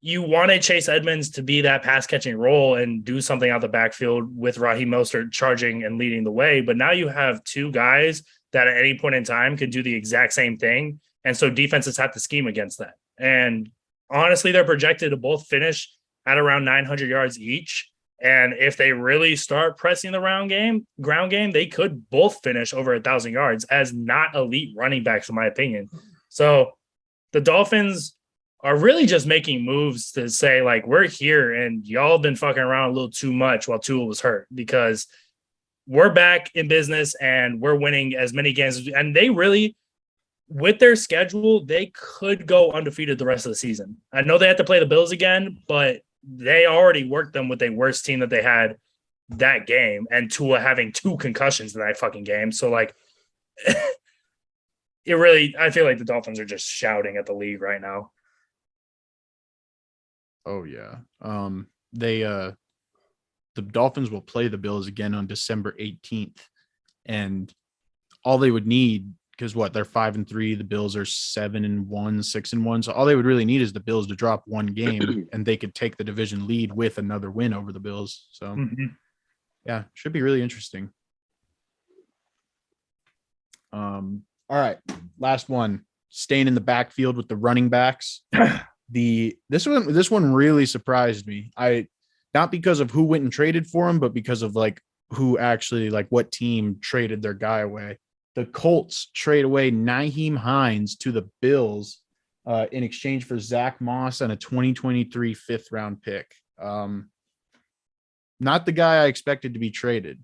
[SPEAKER 1] you wanted Chase Edmonds to be that pass-catching role and do something out the backfield with Raheem Mostert charging and leading the way. But now you have two guys that at any point in time could do the exact same thing. And so defenses have to scheme against that. And honestly, they're projected to both finish at around 900 yards each. And if they really start pressing the ground game, they could both finish over 1,000 yards as not elite running backs, in my opinion. So the Dolphins are really just making moves to say, like, we're here and y'all have been fucking around a little too much while Tua was hurt, because we're back in business and we're winning as many games. And they really, with their schedule, they could go undefeated the rest of the season. I know they have to play the Bills again, but they already worked them with a worse team that they had that game, and Tua having 2 concussions in that fucking game. So, like, I feel like the Dolphins are just shouting at the league right now.
[SPEAKER 3] Oh yeah. The Dolphins will play the Bills again on December 18th, and all they would need, because they're 5-3, the Bills are 7-1, 6-1. So all they would really need is the Bills to drop one game and they could take the division lead with another win over the Bills. So yeah, should be really interesting. All right. Last one, staying in the backfield with the running backs. This one really surprised me. Not because of who went and traded for him, but because of like who actually, like what team traded their guy away. The Colts trade away Nyheim Hines to the Bills in exchange for Zach Moss and a 2023 fifth round pick. Not the guy I expected to be traded.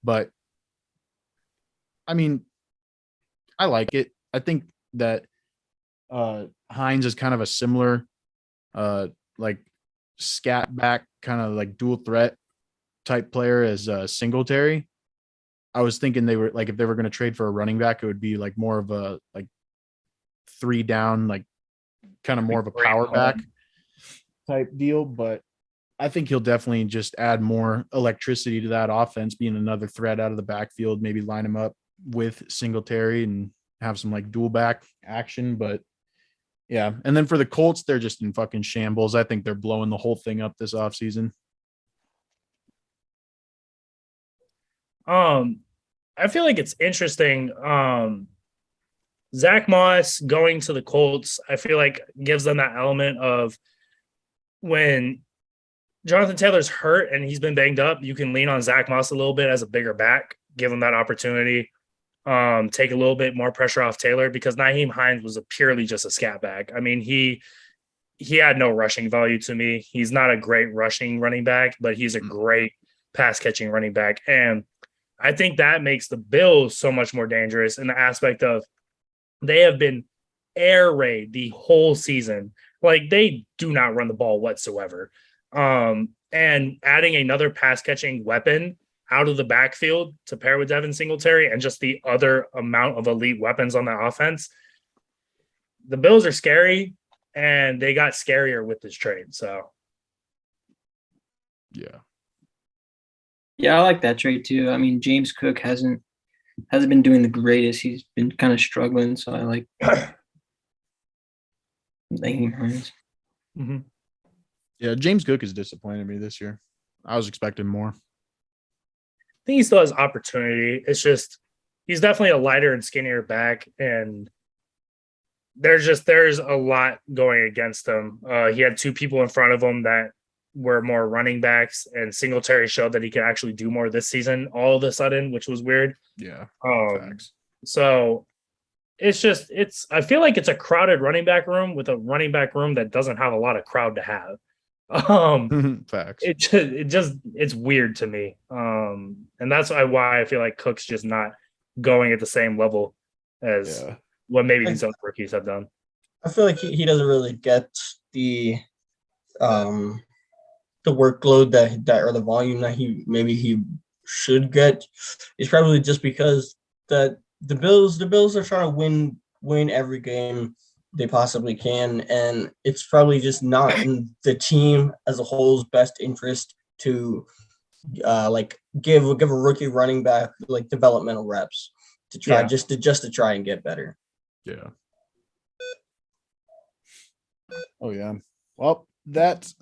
[SPEAKER 3] But I mean, I like it. I think that Hines is kind of a similar like scat back kind of like dual threat type player as Singletary. I was thinking they were like, if they were going to trade for a running back, it would be like more of a like 3 down, like kind of more of a power back type deal. But I think he'll definitely just add more electricity to that offense, being another threat out of the backfield, maybe line him up with Singletary and have some like dual back action. But yeah. And then for the Colts, they're just in fucking shambles. I think they're blowing the whole thing up this offseason.
[SPEAKER 1] I feel like it's interesting. Zach Moss going to the Colts, I feel like gives them that element of when Jonathan Taylor's hurt and he's been banged up, you can lean on Zach Moss a little bit as a bigger back, give him that opportunity, take a little bit more pressure off Taylor, because Nyheim Hines was purely just a scat back. I mean, he had no rushing value to me. He's not a great rushing running back, but he's a great pass catching running back. And I think that makes the Bills so much more dangerous in the aspect of they have been air raid the whole season. Like, they do not run the ball whatsoever. And adding another pass catching weapon out of the backfield to pair with Devin Singletary and just the other amount of elite weapons on that offense, the Bills are scary, and they got scarier with this trade. So,
[SPEAKER 3] yeah.
[SPEAKER 5] Yeah, I like that trade too. I mean, James Cook hasn't been doing the greatest. He's been kind of struggling. So I like Nyheim Hines.
[SPEAKER 1] Mm-hmm.
[SPEAKER 3] Yeah, James Cook has disappointed me this year. I was expecting more.
[SPEAKER 1] I think he still has opportunity. It's just he's definitely a lighter and skinnier back, and there's a lot going against him. He had 2 people in front of him that were more running backs, and Singletary showed that he could actually do more this season all of a sudden, which was weird.
[SPEAKER 3] Yeah.
[SPEAKER 1] So I feel like it's a crowded running back room with a running back room that doesn't have a lot of crowd to have.
[SPEAKER 3] Facts.
[SPEAKER 1] It's weird to me. And that's why I feel like Cook's just not going at the same level as what maybe these other rookies have done.
[SPEAKER 4] I feel like he doesn't really get the workload that or the volume that he should get. It's probably just because that the Bills are trying to win every game they possibly can, and it's probably just not in the team as a whole's best interest to like give a rookie running back like developmental reps to try just to try and get better.
[SPEAKER 3] Yeah. Oh yeah. Well, that's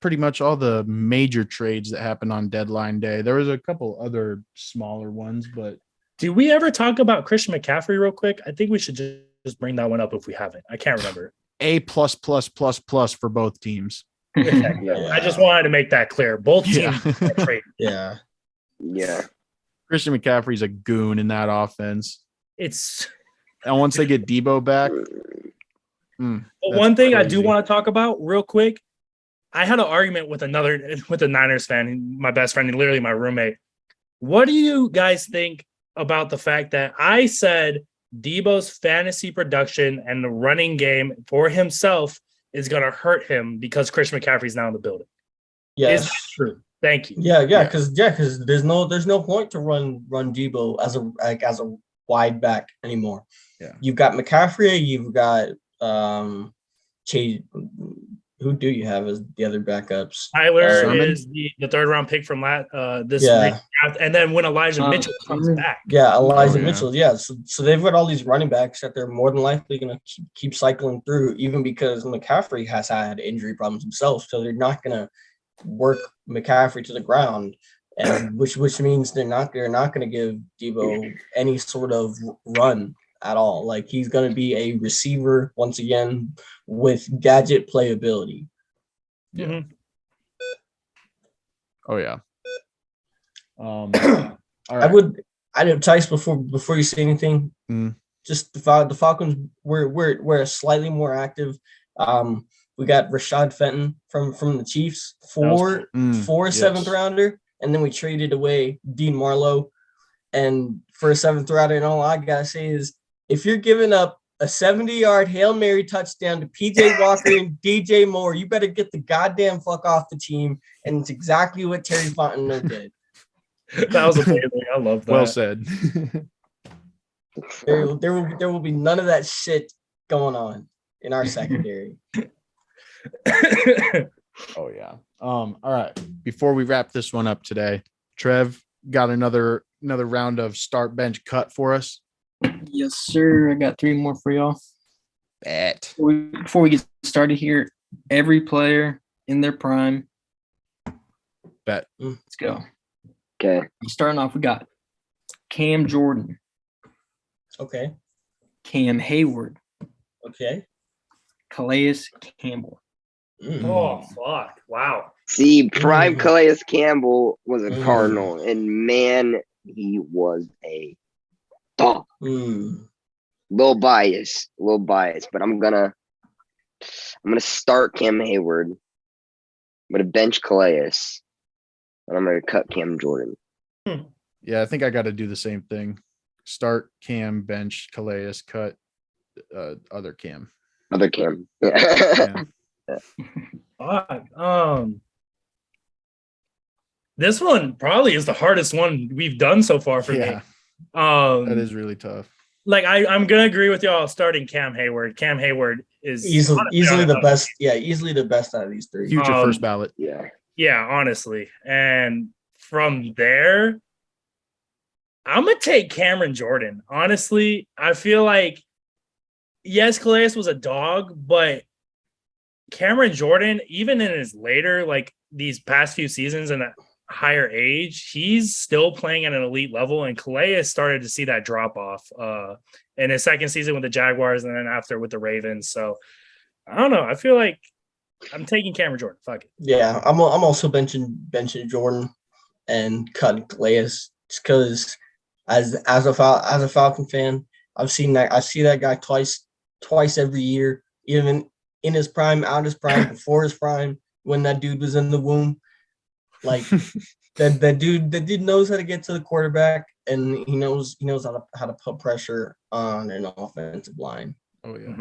[SPEAKER 3] pretty much all the major trades that happened on deadline day. There was a couple other smaller ones, but
[SPEAKER 1] did we ever talk about Christian McCaffrey real quick? I think we should just bring that one up if we haven't. I can't remember.
[SPEAKER 3] A plus for both teams.
[SPEAKER 1] I just wanted to make that clear. Both teams.
[SPEAKER 4] Yeah.
[SPEAKER 3] Christian McCaffrey's a goon in that offense.
[SPEAKER 1] And
[SPEAKER 3] once they get Debo back.
[SPEAKER 1] But one thing crazy. I do want to talk about real quick. I had an argument with a Niners fan, my best friend, and literally my roommate. What do you guys think about the fact that I said Debo's fantasy production and the running game for himself is going to hurt him because Christian McCaffrey's now in the building?
[SPEAKER 4] Yes.
[SPEAKER 1] Is that true? Thank you.
[SPEAKER 4] Yeah, because there's no point to run Debo as a wide back anymore.
[SPEAKER 3] Yeah.
[SPEAKER 4] You've got McCaffrey, you've got Chase. Who do you have as the other backups?
[SPEAKER 1] Tyler is the 3rd round pick from this draft. And then when Elijah Mitchell comes back.
[SPEAKER 4] Yeah, Elijah Mitchell. Yeah. So they've got all these running backs that they're more than likely going to keep cycling through, even because McCaffrey has had injury problems himself. So they're not going to work McCaffrey to the ground, and which means they're not going to give Debo any sort of run at all. Like he's going to be a receiver once again with gadget playability.
[SPEAKER 3] Yeah.
[SPEAKER 1] Mhm.
[SPEAKER 3] Oh yeah. All right.
[SPEAKER 4] I know Tice before you say anything.
[SPEAKER 3] Mm.
[SPEAKER 4] Just the Falcons we're slightly more active. We got Rashad Fenton from the Chiefs for
[SPEAKER 3] yes.
[SPEAKER 4] seventh rounder, and then we traded away Dean Marlowe, and for a seventh rounder. And all I gotta say is, if you're giving up a 70-yard Hail Mary touchdown to PJ Walker and DJ Moore, you better get the goddamn fuck off the team. And it's exactly what Terry Fontenot did.
[SPEAKER 1] That was amazing. I love that.
[SPEAKER 3] Well said.
[SPEAKER 4] There will be none of that shit going on in our secondary.
[SPEAKER 3] Oh yeah. All right. Before we wrap this one up today, Trev got another round of start bench cut for us.
[SPEAKER 5] Yes, sir. I got 3 more for y'all.
[SPEAKER 3] Bet.
[SPEAKER 5] Before we get started here, every player in their prime.
[SPEAKER 3] Bet.
[SPEAKER 5] Let's go.
[SPEAKER 6] Okay.
[SPEAKER 5] Starting off, we got Cam Jordan,
[SPEAKER 4] Okay.
[SPEAKER 5] Cam Hayward,
[SPEAKER 4] Okay.
[SPEAKER 5] Calais Campbell.
[SPEAKER 1] Oh fuck! Wow.
[SPEAKER 6] See, prime Calais Campbell was a
[SPEAKER 4] Mm.
[SPEAKER 6] Cardinal, and man, he was a dog. Little bias, but I'm gonna start Cam Hayward. I'm gonna bench Calais, and I'm gonna cut Cam Jordan.
[SPEAKER 3] Yeah, I think I got to do the same thing. Start Cam, bench Calais, cut other Cam.
[SPEAKER 6] Other Cam.
[SPEAKER 3] Yeah.
[SPEAKER 1] Fuck. This one probably is the hardest one we've done so far for me.
[SPEAKER 3] That is really tough.
[SPEAKER 1] Like I'm gonna agree with y'all starting Cam Hayward. Cam Hayward is
[SPEAKER 4] easily the best. Yeah, easily the best out of these 3.
[SPEAKER 3] Future first ballot.
[SPEAKER 6] Yeah,
[SPEAKER 1] honestly. And from there, I'm gonna take Cameron Jordan. Honestly, I feel like yes, Calais was a dog, but Cameron Jordan, even in his later, like these past few seasons and at higher age, he's still playing at an elite level. And Calais started to see that drop off in his second season with the Jaguars and then after with the Ravens. So I don't know. I feel like I'm taking Cameron Jordan. Fuck it.
[SPEAKER 4] Yeah, I'm also benching Jordan and cutting Calais just because as a Falcon fan, I see that guy twice every year, even in his prime, out his prime, before his prime, when that dude was in the womb. Like that dude knows how to get to the quarterback, and he knows how to put pressure on an offensive line.
[SPEAKER 3] Oh yeah.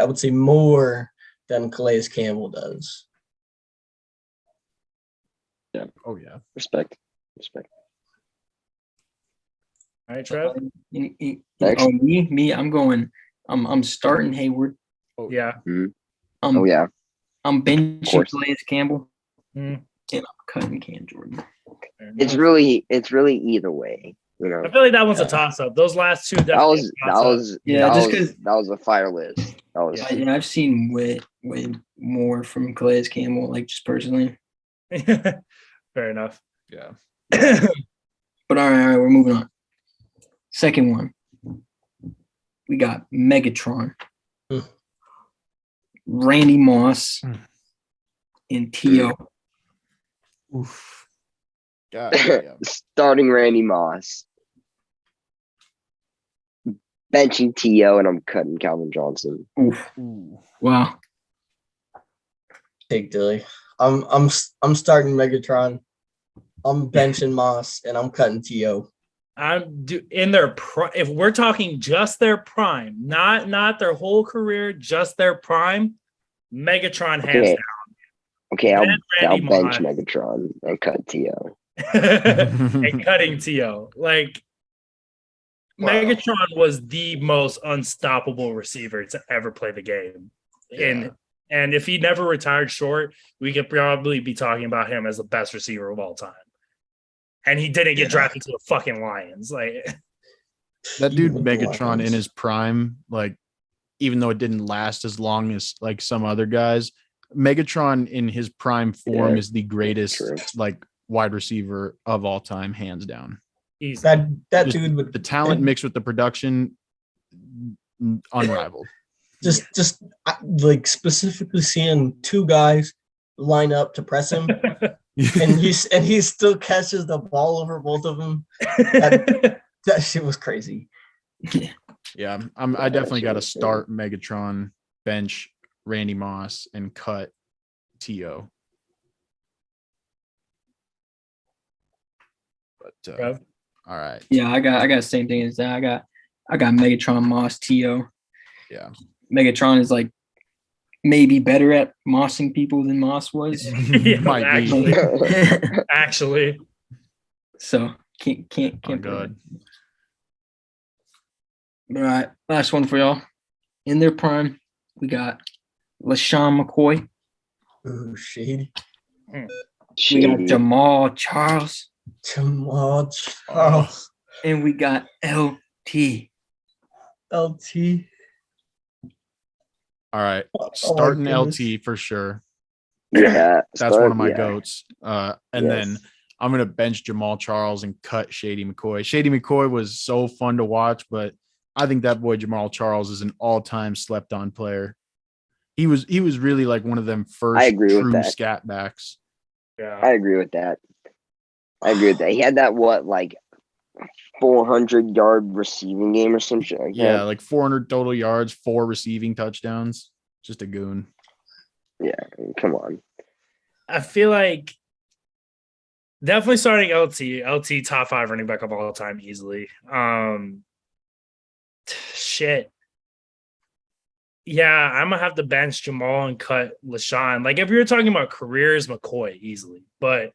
[SPEAKER 4] I would say more than Calais Campbell does.
[SPEAKER 6] Yeah.
[SPEAKER 3] Oh yeah.
[SPEAKER 6] Respect.
[SPEAKER 1] All right, Trev.
[SPEAKER 6] Next.
[SPEAKER 5] Me. I'm starting Hayward.
[SPEAKER 1] Yeah.
[SPEAKER 6] Oh yeah.
[SPEAKER 5] I'm benching Calais Campbell.
[SPEAKER 1] Mm.
[SPEAKER 5] And I'm cutting Cam Jordan.
[SPEAKER 6] It's really either way. You know,
[SPEAKER 1] I feel like that one's a toss up. Those last two,
[SPEAKER 6] that was a fire list.
[SPEAKER 5] I've seen way more from Calais Campbell, like just personally.
[SPEAKER 1] Fair enough.
[SPEAKER 3] Yeah.
[SPEAKER 5] But all right, we're moving on. Second one, we got Megatron, Randy Moss, and T.O.
[SPEAKER 3] Oof. God, yeah.
[SPEAKER 6] Starting Randy Moss, benching T.O., and I'm cutting Calvin Johnson.
[SPEAKER 3] Ooh.
[SPEAKER 5] Wow.
[SPEAKER 4] Take Dilly. I'm starting Megatron. I'm benching Moss, and I'm cutting T.O.
[SPEAKER 1] In their if we're talking just their prime, not their whole career, just their prime, Megatron hands down.
[SPEAKER 6] Okay, I'll bench
[SPEAKER 1] Moss.
[SPEAKER 6] Megatron and cut T.O.
[SPEAKER 1] And cutting T.O. Like Megatron was the most unstoppable receiver to ever play the game.
[SPEAKER 3] Yeah.
[SPEAKER 1] And if he never retired short, we could probably be talking about him as the best receiver of all time. And he didn't get drafted to the fucking Lions. Like
[SPEAKER 3] that dude Megatron in his prime, like even though it didn't last as long as like some other guys, Megatron in his prime form is the greatest like wide receiver of all time, hands down.
[SPEAKER 4] That dude with
[SPEAKER 3] the talent mixed with the production, unrivaled.
[SPEAKER 4] Just like specifically seeing two guys line up to press him, and he still catches the ball over both of them. That shit was crazy.
[SPEAKER 3] Yeah, I definitely got to start Megatron, bench Randy Moss, and cut T.O. But all right.
[SPEAKER 5] Yeah, I got the same thing as that. I got Megatron, Moss, T.O.
[SPEAKER 3] Yeah.
[SPEAKER 5] Megatron is like maybe better at mossing people than Moss was.
[SPEAKER 3] Might
[SPEAKER 1] actually,
[SPEAKER 3] be.
[SPEAKER 1] actually.
[SPEAKER 5] So can't
[SPEAKER 3] Oh, God.
[SPEAKER 5] All right, last one for y'all. In their prime, we got LaShawn McCoy.
[SPEAKER 4] Ooh, shady.
[SPEAKER 5] We got Jamal Charles.
[SPEAKER 4] Jamal Charles.
[SPEAKER 5] And we got LT.
[SPEAKER 4] LT.
[SPEAKER 3] All right. Starting LT for sure.
[SPEAKER 6] Yeah.
[SPEAKER 3] That's one of my goats. And then I'm going to bench Jamal Charles and cut Shady McCoy. Shady McCoy was so fun to watch, but I think that boy Jamal Charles is an all-time slept-on player. He was really like one of them first true scat backs.
[SPEAKER 6] Yeah. I agree with that. He had that 400-yard receiving game or some shit like that.
[SPEAKER 3] Yeah, like 400 total yards, 4 receiving touchdowns. Just a goon.
[SPEAKER 6] Yeah, come on.
[SPEAKER 1] I feel like definitely starting LT top 5 running back of all time easily. Shit. Yeah, I'm gonna have to bench Jamal and cut LaShawn. Like if you're talking about careers, McCoy easily, but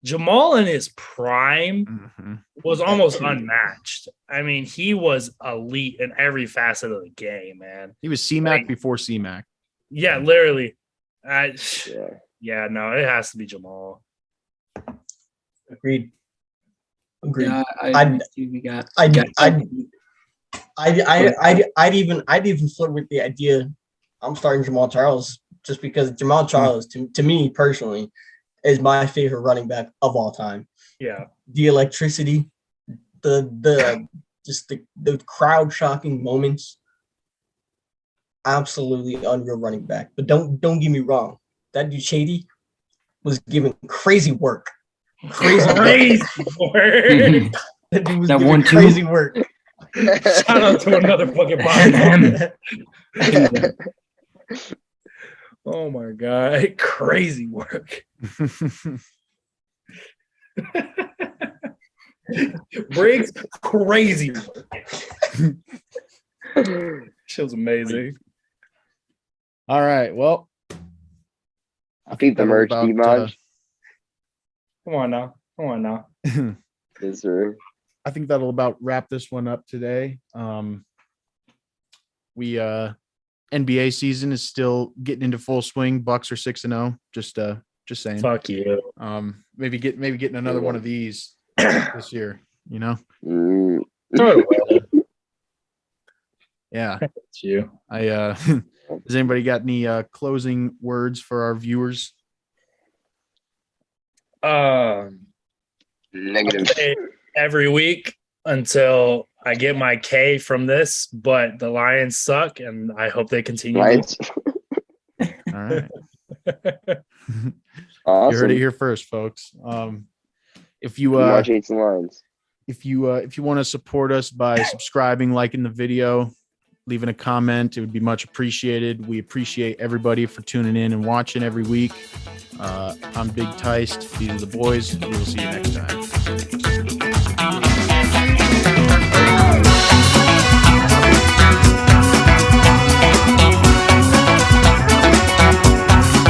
[SPEAKER 1] Jamal in his prime was almost unmatched. I mean, he was elite in every facet of the game, man.
[SPEAKER 3] He was C-Mac before C-Mac.
[SPEAKER 1] Yeah, literally. Yeah, no, it has to be Jamal.
[SPEAKER 4] Agreed.
[SPEAKER 5] Yeah,
[SPEAKER 4] I'd even flirt with the idea. I'm starting Jamal Charles just because Jamal Charles, to me personally, is my favorite running back of all time.
[SPEAKER 1] Yeah,
[SPEAKER 4] the electricity, the crowd shocking moments. Absolutely unreal running back. But don't get me wrong, that dude Shady was giving crazy work. Crazy work. That dude was giving crazy work.
[SPEAKER 1] Shout out to another fucking body. Oh my god, crazy work. Briggs, crazy work. She was amazing.
[SPEAKER 3] All right, well,
[SPEAKER 6] I think the merch, D-Mod.
[SPEAKER 1] Come on now.
[SPEAKER 6] Yes, sir.
[SPEAKER 3] I think that'll about wrap this one up today. We NBA season is still getting into full swing. Bucks are 6-0. Just saying.
[SPEAKER 1] Fuck you.
[SPEAKER 3] Maybe getting another one of these this year. You know. Yeah.
[SPEAKER 1] It's you.
[SPEAKER 3] Has anybody got any closing words for our viewers?
[SPEAKER 6] Negative.
[SPEAKER 1] Every week until I get my K from this, but the Lions suck, and I hope they continue.
[SPEAKER 6] Lions.
[SPEAKER 3] All right.
[SPEAKER 6] Awesome.
[SPEAKER 3] You heard it here first, folks. If you
[SPEAKER 6] watch Hates and Lions.
[SPEAKER 3] If you want to support us by subscribing, liking the video, leaving a comment, it would be much appreciated. We appreciate everybody for tuning in and watching every week. I'm Big Teist. These are the boys. We will see you next time.